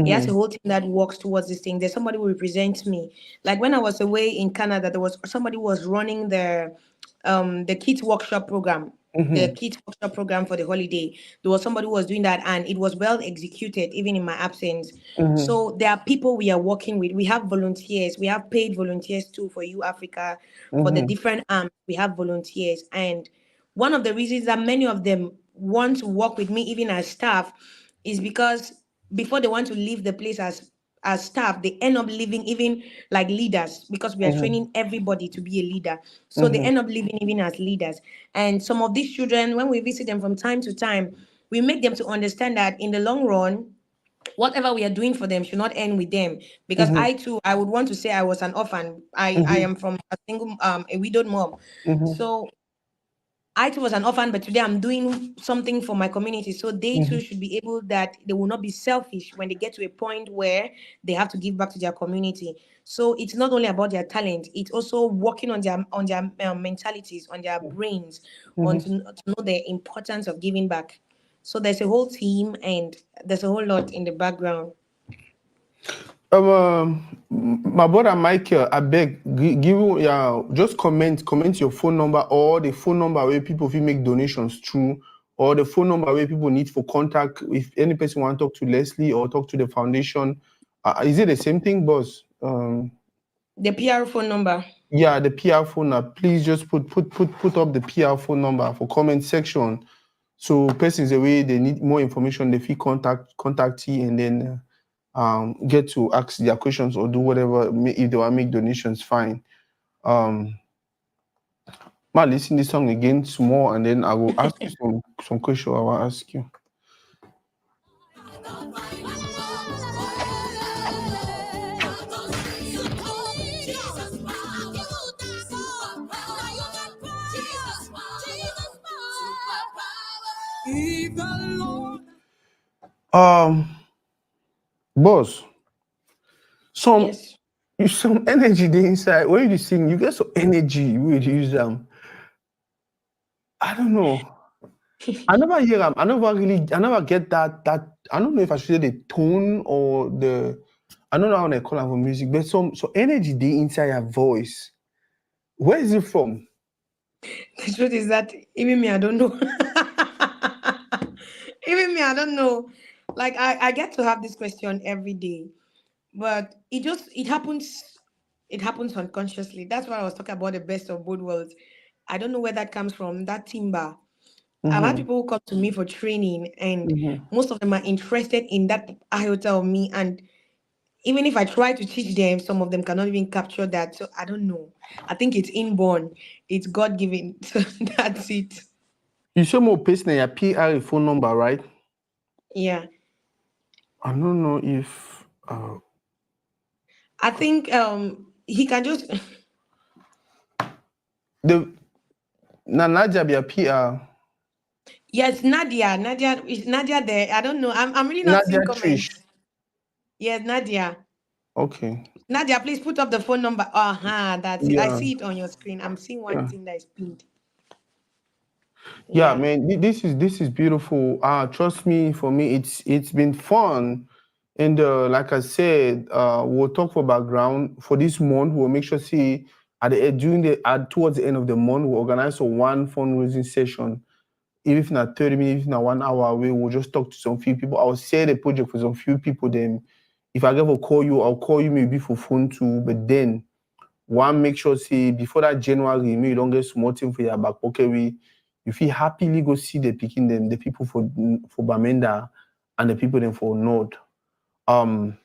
It has a Mm-hmm. whole team that works towards this thing. There's somebody who represents me. Like when I was away in Canada, there was somebody who was running the kids workshop program, the Mm-hmm. kids workshop program for the holiday. There was somebody who was doing that, and it was well executed even in my absence. Mm-hmm. So there are people we are working with. We have volunteers. We have paid volunteers too for you Africa. For the Mm-hmm. different arms, we have volunteers. And one of the reasons that many of them want to work with me even as staff is because before they want to leave the place as staff, they end up leaving even like leaders because we are Mm-hmm. training everybody to be a leader. So they Mm-hmm. end up living even as leaders. And some of these children, when we visit them from time to time, we make them to understand that in the long run, whatever we are doing for them should not end with them. Because Mm-hmm. I too, I would want to say I was an orphan. I Mm-hmm. am from a single a widowed mom. Mm-hmm. So I too was an orphan, but today I'm doing something for my community. So they too Mm-hmm. should be able that they will not be selfish when they get to a point where they have to give back to their community. So it's not only about their talent; it's also working on their mentalities, on their brains, Mm-hmm. to know the importance of giving back. So there's a whole team and there's a whole lot in the background. My brother Michael, I beg, give yeah, just comment your phone number or the phone number where people will make donations through, or the phone number where people need for contact. If any person want to talk to Leslie or talk to the foundation, is it the same thing, boss? The PR phone number. Yeah, the PR phone. Please just put up the PR phone number for comment section. So persons away they need more information, they feel contact you and then get to ask their questions or do whatever. If they want to make donations, fine. Might listen this song again small, and then I will ask you some questions. I will ask you. Boss, some Yes. some energy the inside. When you sing, you get some energy. We use them. I don't know. I never hear them. I never really. I never get that. I don't know if I should say the tone or the. I don't know how they call it for music, but some energy the inside your voice. Where is it from? The truth is that even me, I don't know. Even me, I don't know. Like I get to have this question every day, but it happens unconsciously. That's why I was talking about the best of both worlds. I don't know where that comes from, that timber. I've had Mm-hmm. people who come to me for training, and Mm-hmm. most of them are interested in that iota of me. And even if I try to teach them, some of them cannot even capture that. So I don't know. I think it's inborn, it's God given. So that's it. You show more person your PR phone number, right? Yeah. I don't know if I think he can just the Nadia be a PR. yes, Nadia. Nadia is Nadia there. I don't know. I'm really not Nadia seeing Trish. comments. Yes, Nadia. Okay. Nadia, please put up the phone number. Uh-huh, that's it. I Yeah. see it on your screen. I'm seeing one Yeah. thing that is pinned. Yeah, Yeah. man, this is beautiful. Trust me, for me, it's been fun. And like I said, we'll talk for background for this month. We'll make sure see at the during the towards the end of the month, we'll organize a one fundraising session. Even if not 30 minutes, if not 1 hour away, we'll just talk to some few people. I'll share the project for some few people. Then, if I ever call you, I'll call you maybe for phone too. But then one make sure say before that January, maybe you don't get small thing for your back pocket. You feel happily go see the picking them, the people for Bamenda and the people then for North. Um,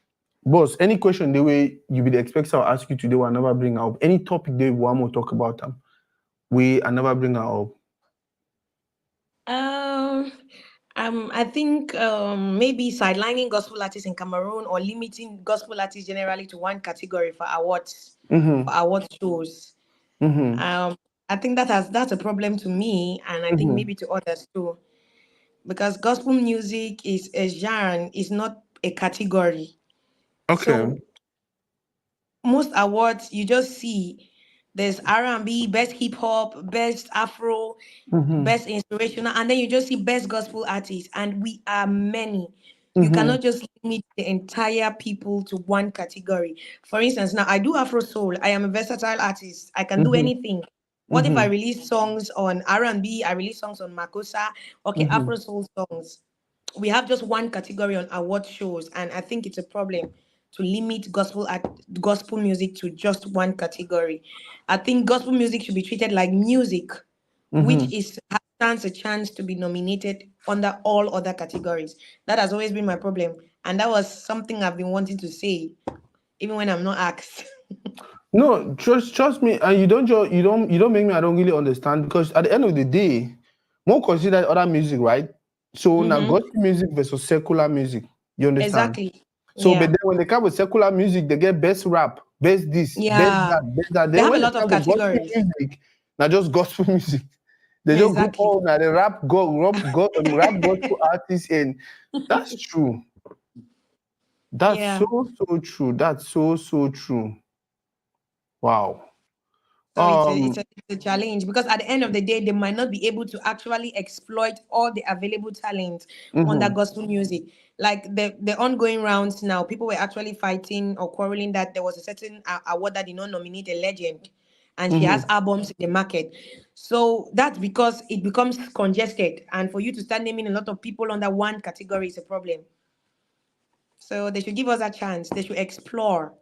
boss, any question the way you would expect I'll ask you today, will never bring up any topic they want more talk about them. We I never bring her up. Um, I think maybe sidelining gospel artists in Cameroon or limiting gospel artists generally to one category Mm-hmm. for award shows. Mm-hmm. Um, I think that's a problem to me, and I think Mm-hmm. maybe to others too, because gospel music is a genre, is not a category. Okay. So most awards you just see there's R&B, best hip hop, best Afro, Mm-hmm. best inspirational, and then you just see best gospel artists, and we are many. You Mm-hmm. cannot just limit the entire people to one category. For instance, now I do Afro soul. I am a versatile artist. I can do Mm-hmm. anything. What if I Mm-hmm. release songs on R&B? I release songs on Makosa. Okay, Mm-hmm. Afro soul songs. We have just one category on award shows, and I think it's a problem to limit gospel music to just one category. I think gospel music should be treated like music, which Mm-hmm. stands a chance to be nominated under all other categories. That has always been my problem, and that was something I've been wanting to say, even when I'm not asked. No, trust me, and you don't make me. I don't really understand because at the end of the day, more consider other music, right? So now Mm-hmm. gospel music versus secular music. You understand? Exactly. So, but Yeah. then when they come with secular music, they get best rap, best this, best Yeah. that, best that. They Then have a when they lot of come with gospel categories. music, not just gospel music, they just group Exactly. all now they rap gospel artists, and that's true. That's Yeah. so true. That's so true. Wow. So Um. it's a challenge because at the end of the day, they might not be able to actually exploit all the available talent on that Mm-hmm. gospel music. Like the ongoing rounds now, people were actually fighting or quarreling that there was a certain award that did not nominate a legend, and she has Mm-hmm. albums in the market. So that's because it becomes congested, and for you to start naming a lot of people under one category is a problem. So they should give us a chance. They should explore.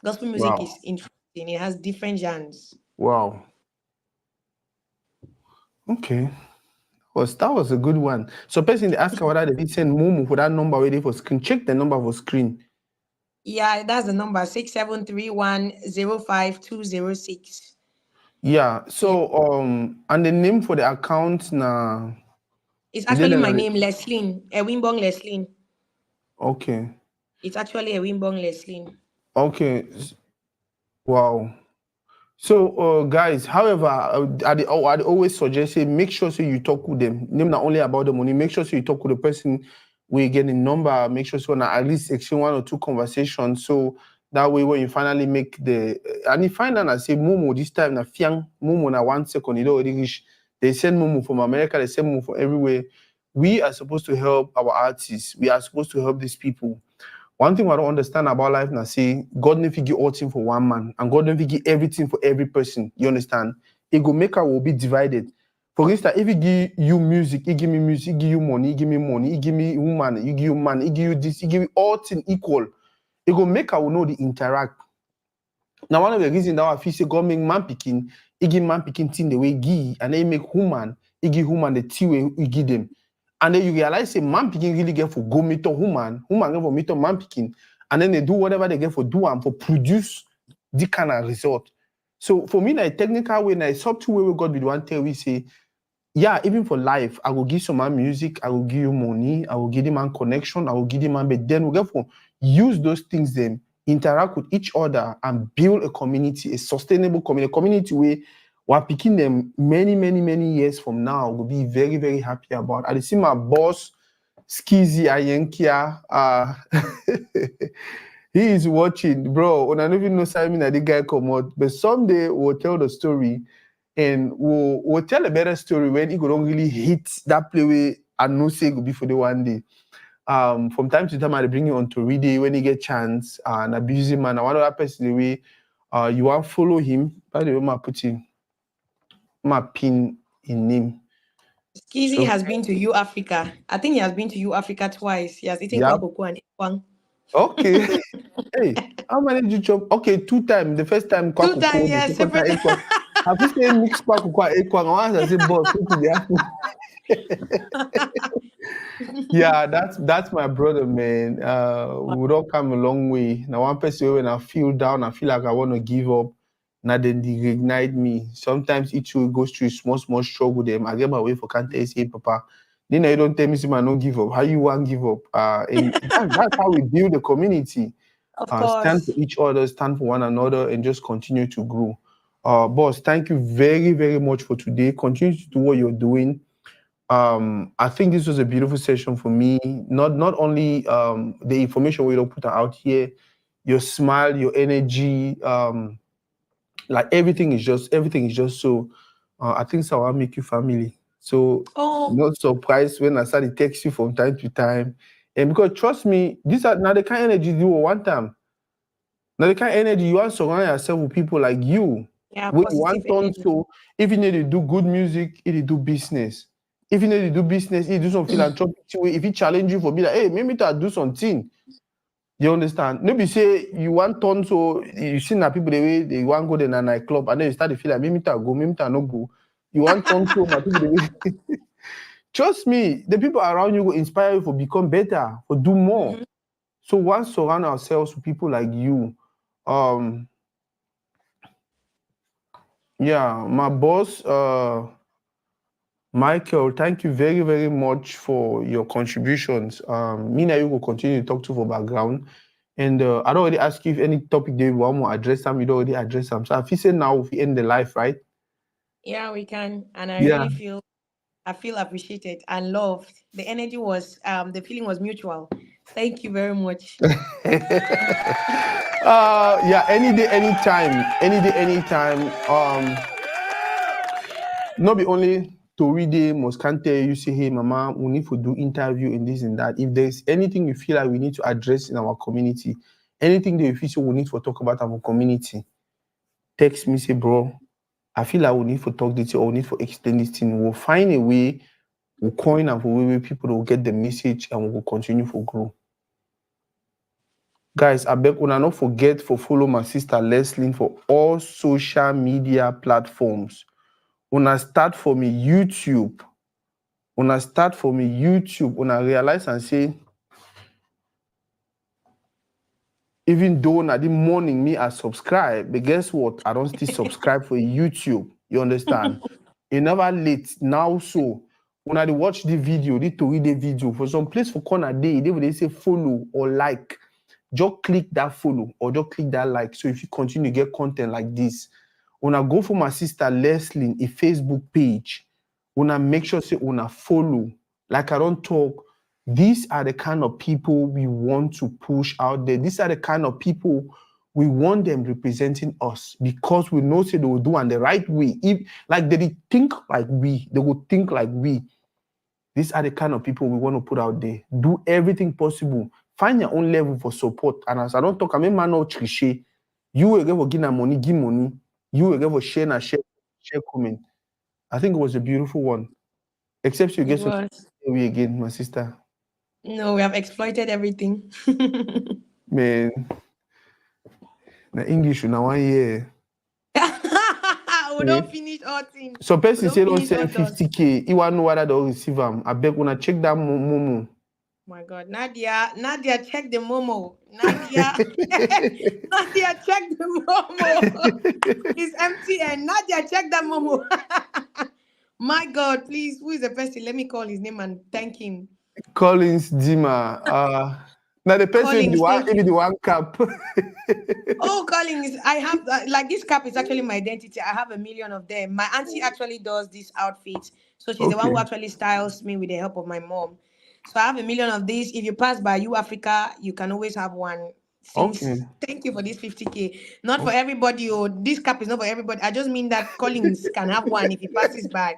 Gospel music Wow. is interesting. It has different genres. Wow. Okay. That was a good one. So person they ask her whether they did send Momo for that number ready for screen. Check the number for screen. Yeah, that's the number 6731052006. Yeah. Yeah. So and the name for the account now. It's Is it actually my name, Lesline. Wimbong Lesline. okay. It's actually a Wimbong Lesline. Okay. Wow. So, guys, however, I'd always suggest say make sure so you talk with them. Name not only about the money. Make sure so you talk with the person. We get the number. Make sure so na at least exchange one or two conversations. So that way, when you finally make the and you find out and say Momo this time na fiang Momo na 1 second you don't already reach. They send Momo from America. They send Momo from everywhere. We are supposed to help our artists. We are supposed to help these people. One thing I don't understand about life now, see, God never give all thing for one man, and God never give everything for every person. You understand? It go make will be divided. For instance, if he give you music, he give me music, he give you money, he give me money, he give me woman, he give you man, he give you this, he give you all things equal. It go make will know the interact. Now, one of the reasons that I feel say God make man picking, he give man picking thing the way he give, and then he make woman, he give woman the thing way he give them. And then you realize say man picking really get for go meet a woman get for meet a man picking, and then they do whatever they get for do and for produce the kind of result. So for me, like technical way, like subtle way we God be the one tell we say, yeah, even for life, I will give some man music, I will give you money, I will give him man connection, I will give him man, but then we get for use those things then interact with each other and build a community, a sustainable community where we're picking them many years from now will be very, very happy about. I see my boss, Skizzy Ayenkia, he is watching, bro. And I don't even know Simon that the guy come out, but someday we'll tell the story and we'll tell a better story when he don't really hit that play where I know say go be for the one day. From time to time I bring you on Toridey when he get chance and abuse him and one other person the way you want follow him. By the way, my pin in him. Skizzy So has been to U Africa. I think he has been to U Africa twice. He has eaten yeah, kwankoko and ekwang. okay. Hey, how many did you chop? Okay, 2 times. The first time Two times, kwakuko, the yes, second time separate. ekwang. Have you seen mix kwakuko and ekwang? Once I say boss, what did they happen? Yeah, that's my brother, man. We don't come a long way. Now one person when I feel down, I feel like I want to give up. Now then they reignite me. Sometimes each will goes through small struggle. Them I get my way for can't say, Papa. Then you don't tell me, I don't give up. How you want give up? And that's how we build the community. Of Stand for course. each other, stand for one another, and just continue to grow. Boss, thank you very much for today. Continue to do what you're doing. I think this was a beautiful session for me. Not only the information we don't put out here, your smile, your energy, like everything is just so. I think so. I'll make you family. So Oh, not surprised when I started text you from time to time, and because trust me, these are now the kind of energy you will one time. Now the kind of energy you want to surround yourself with people like you. yeah, When you positive want turn energy. so if you need to do good music, if you do business. If you need to do business, if you do some philanthropic way, if he challenge you for be like, hey, maybe to do something. You understand? Maybe say you want turn so you see that people the way they want go to a nightclub and then you start to feel like maybe to go, maybe to not go. You want turn so my people the way trust me, the people around you will inspire you for become better, for do more. Mhm. So once surround ourselves with people like you, um, yeah, my boss, Michael, thank you very much for your contributions. Me and you will continue to talk to for background. And I don't already ask you if any topic they want to address them, you don't already address them. So if you say now, if we end the life, right? Yeah, we can. And I Yeah. really feel appreciated and loved. The energy was the feeling was mutual. Thank you very much. Yeah, any day, anytime. Any day, anytime. Not be only Toridey must can't tell you say, hey mama, we need to do interview and this and that. If there's anything you feel like we need to address in our community, anything that you feel so we need to talk about our community, text me, say, bro, I feel like we need to talk this or we need to extend this thing. We'll find a way, we'll coin and for way people will get the message and we'll continue to grow. Guys, I beg una not forget for follow my sister Lesline for all social media platforms. Una start for me YouTube. Una start for me YouTube. Una realize and say, Even though na the morning me I subscribe, but guess what? I don't still subscribe for YouTube. You understand? You never late now. So when I dey watch the video, the Toridey video, for some place for corner day, they say follow or like. Just click that follow or just click that like. So if you continue to get content like this, when I go for my sister Lesline, a Facebook page, when I make sure say when I follow, like I don't talk. These are the kind of people we want to push out there. These are the kind of people we want them representing us because we know say they will do in the right way. If like they think like we, they will think like we. These are the kind of people we want to put out there. Do everything possible. Find your own level for support. And as I don't talk, I mean man no triche. You will get for give money, give money. You will get for share and share comment. I think it was a beautiful one. Except you It get so was. away again, my sister. No, we have exploited everything. Man, the English now 1 year. We don't finish all things. So person say don't finish all send those. 50K. You want to know whether they'll receive them. I beg when I check that momo. My God, Nadia, check the Momo. Nadia, Nadia, check the Momo. It's empty and Nadia, check that Momo. My God, please, who is the person? Let me call his name and thank him. Collins Dima. Now the person Collins, the one cap. Oh, Collins, I have like this cap is actually my identity. I have 1 million of them. My auntie actually does this outfit, so she's the one who actually styles me with the help of my mom. So I have 1 million of these. If you pass by you Africa, you can always have one. Thank you for this 50K. Not for everybody. Oh, this cap is not for everybody. I just mean that Collins can have one if he passes by.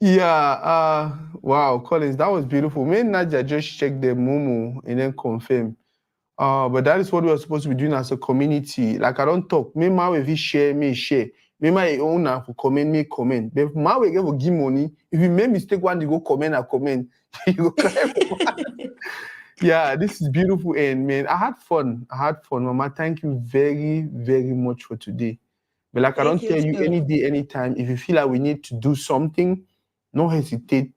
Yeah. Wow, Collins, that was beautiful. Me and Nadia just checked the Momo and then confirm. But that is what we are supposed to be doing as a community. Like I don't talk. Me ma if you share, me share. Me ma owner for comment, me comment. But ma we give give money. If you make mistake one, you go comment and comment. You go cry. Yeah, this is beautiful, and man, I had fun. Mama. Thank you very, very much for today. But like I don't tell you any day, anytime. If you feel like we need to do something, no hesitate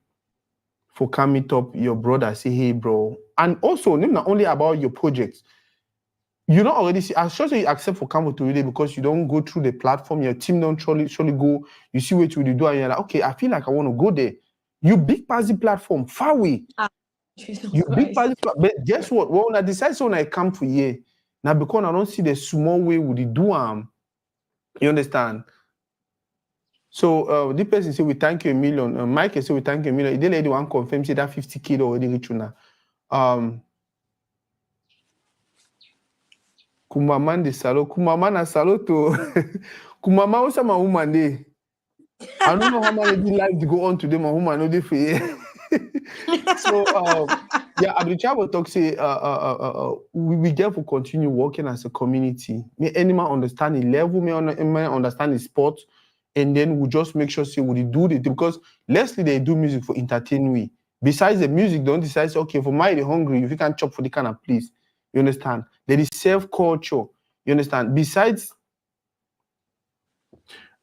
for come meet up your brother. Say hey, bro. And also, not only about your projects. You don't already see. I'm sure you accept for come to really because you don't go through the platform. Your team don't surely go. You see what you do, and you're like, okay, I feel like I want to go there. You big passy platform, far away. You big passy, but guess what? Well, when I decide so when I come for here, now because I don't see the small way with the do you understand? So the person say we thank you 1 million. Mike say we thank you 1 million. They lady one confirm say that 50K already reach now. Kumama de salo. Kumama na salo to Kumama also my woman day. I don't know how many lives to go on today. My woman no dey for here. So yeah, Abdul will talk say we get to continue working as a community. May anyone understand the level, may understand the sport, and then we just make sure say we do it because Leslie they do music for entertaining we. Besides the music, don't decide okay for my hungry if you can chop for the kind of place. You understand? There is self-culture. You understand? Besides,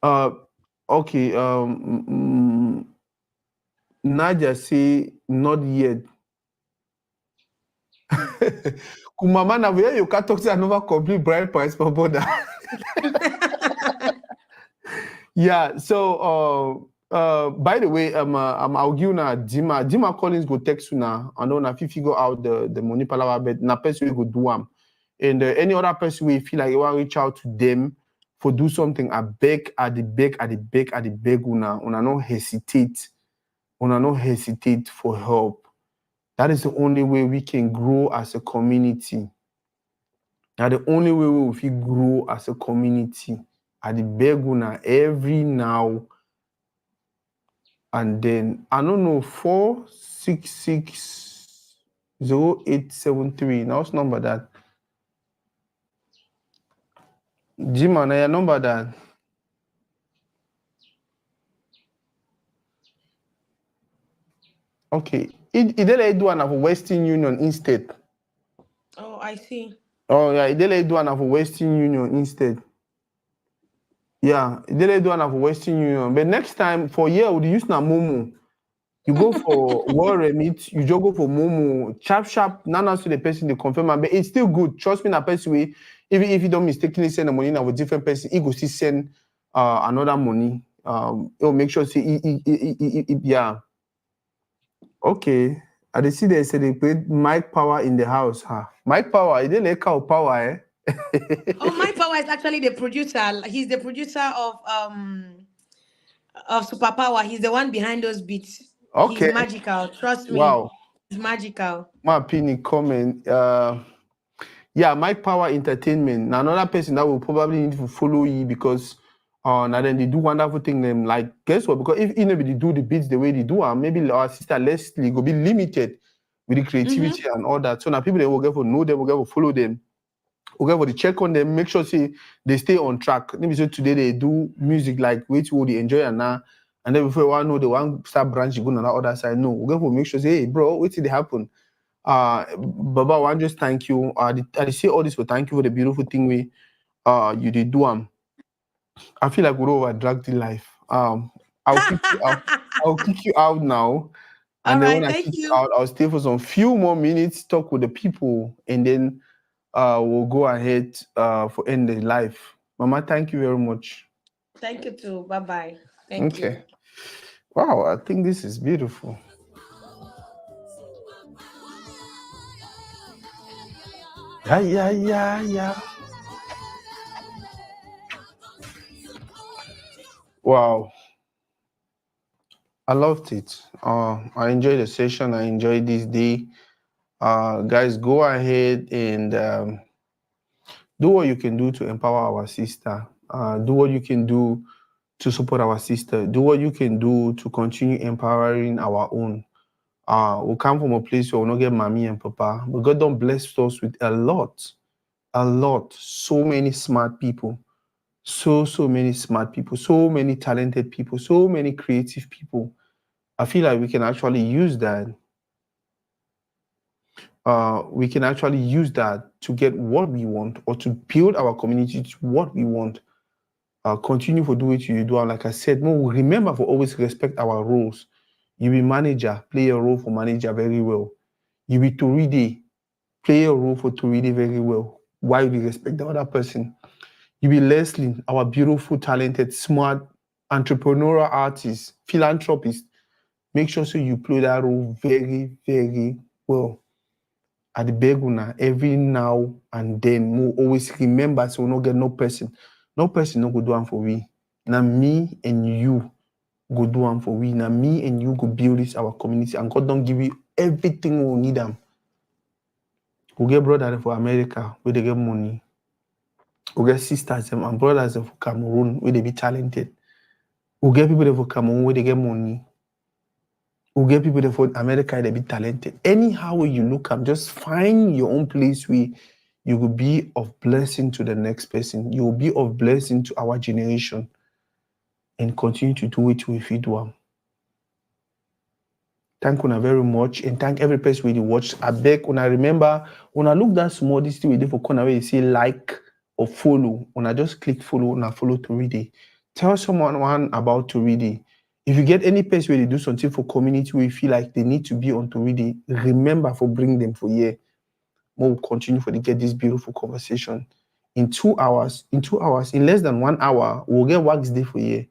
okay, Nadia say not yet. Kumama na where you can talk to another complete bride price per border. Yeah, so by the way, I'll give na Dima Collins go text you now. I know if you figure out the money palaver, but na person will go do am. And any other person will feel like you want to reach out to them for do something. I beg una no hesitate. Una no hesitate for help. That is the only way we can grow as a community. Now the only way we will grow as a community. I beg una every now and then. I don't know 4660873. Now what's number that? Jima, na your number that. Okay. It do an of Western Union instead. Oh, I see. Oh yeah, it do an of Western Union instead. Yeah, it do an of Western Union. But next time for year would use na Momo. You go for War Remit, you just go for Momo, sharp. Now to the person they confirm, but it's still good. Trust me, that person way, even if you don't mistakenly send the money now with different person, he go still send another money. It'll make sure say yeah. Okay. I dey see they say they put Mike Power in the house. Huh? Mike Power, he didn't like cow power, eh? Oh, my power is actually the producer. He's the producer of Superpower. He's the one behind those beats. He's Okay. magical. Trust me. Wow. He's magical. My opinion comment. Yeah, Mike Power Entertainment. Now another person that will probably need to follow you because now then they do wonderful thing. Them like guess what? Because if nobody do the beats the way they do, and maybe our sister Leslie go be limited with the creativity and all that. So now people they will get for know them, will get for follow them, will get for the check on them, make sure see they stay on track. Maybe so today they do music like wait will they enjoy and now. And then before one know the one start branch go on the other side. No, we'll get for make sure say, hey bro, wait till they happen. Baba, I want just thank you. I say all this for thank you for the beautiful thing we you did do. I feel like we're over drag the life. I'll kick you out. I'll kick you out now. All And then right, when I thank kick you you. out, I'll stay for some few more minutes, talk with the people, and then we'll go ahead for end the life. Mama, thank you very much. Thank you too. Bye bye. Thank you. Okay. Wow, I think this is beautiful. Yeah. Wow. I loved it. I enjoyed the session. I enjoyed this day. Guys, go ahead and do what you can do to empower our sister. Do what you can do to support our sister. Do what you can do to continue empowering our own. We come from a place where we not get mommy and papa, but God don't bless us with a lot, so many smart people, so many smart people, so many talented people, so many creative people. I feel like we can actually use that. We can actually use that to get what we want or to build our community to what we want. Continue for do what you do. And like I said, no, remember for always respect our roles. You be manager, play a role for manager very well. You be Toridey, play a role for Toridey very well. Why we respect the other person? You be Lesline, our beautiful, talented, smart, entrepreneurial artist, philanthropist. Make sure so you play that role very, very well. At the beguna every now and then we always remember so we no get no person no go do am for we. Now me and you go do am for we. Now me and you go build this our community and God don't give you everything we need them. We get brothers for America where they get money. We get sisters and brothers for Cameroon where they be talented. We get people for Cameroon where they get money. We get people that for America they be talented. Anyhow you look up, just find your own place where you will be of blessing to the next person. You will be of blessing to our generation and continue to do it with it. Thank you very much and thank every person who watch. I beg when I remember when I look that small this thing we do for corner where you say like or follow. When I just click follow and I follow Toridey. Tell someone about Toridey. If you get any place where they do something for community where you feel like they need to be on Toridey, remember for bring them for here. We'll continue for to get this beautiful conversation. In 2 hours, in less than 1 hour, we'll get Wax Day for here.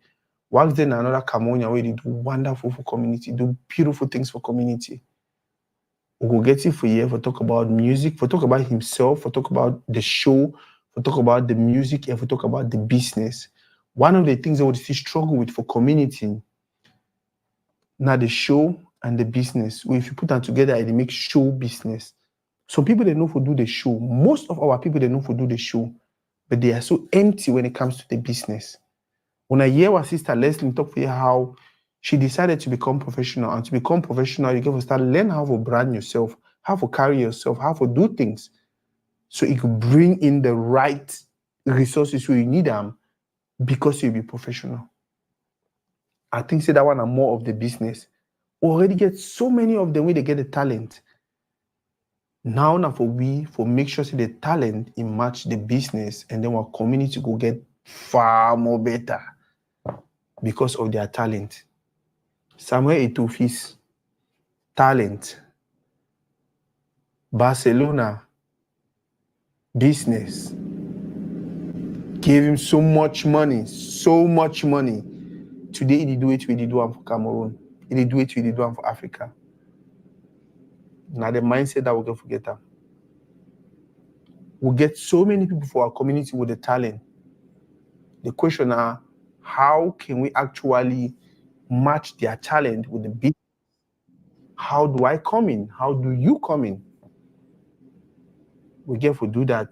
Wax Day and another Cameroon where they do wonderful for community, do beautiful things for community. We'll get it for here for talk about music, for talk about himself, for talk about the show, for talk about the music, and for talk about the business. One of the things I would still struggle with for community, now the show and the business. Well, if you put them together, it makes show business. Some people they know for do the show. Most of our people they know for do the show, but they are so empty when it comes to the business. When I hear our sister Lesline talk for you how she decided to become professional, and to become professional, you got to start learn how to brand yourself, how to carry yourself, how to do things, so it could bring in the right resources where you need them because you'll be professional. I think say that one are more of the business. Already get so many of them where they get the talent. Now for make sure say the talent in match the business, and then our community will get far more better because of their talent. Samuel Etofis, talent, Barcelona, business, gave him so much money. Today, he do it, we do one for Cameroon. He do it, we do one for Africa. Now the mindset that we can forget them. We get so many people for our community with the talent. The question are, how can we actually match their talent with the beat? How do I come in? How do you come in? We get to do that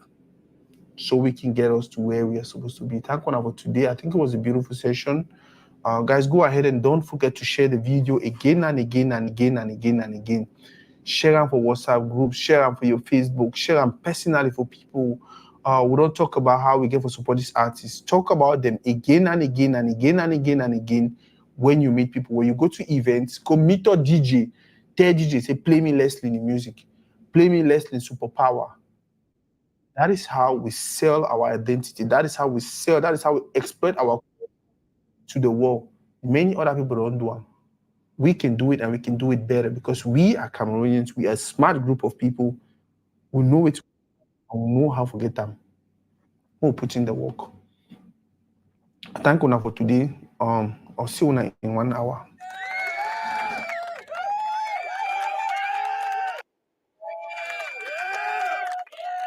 so we can get us to where we are supposed to be. Thank you for today. I think it was a beautiful session. Guys, go ahead and don't forget to share the video again and again and again and again and again. Share them for WhatsApp groups, share them for your Facebook, share them personally for people. We don't talk about how we get for support these artists. Talk about them again and again and again and again and again when you meet people. When you go to events, go meet a DJ. Tell DJ, say, play me Lesline in music. Play me Lesline Superpower. That is how we sell our identity. That is how we sell. That is how we exploit our to the world. Many other people don't do it. We can do it, and we can do it better because we are Cameroonians. We are a smart group of people who know it and we know how to get them. We'll put in the work. Thank you for today. I'll see you in 1 hour.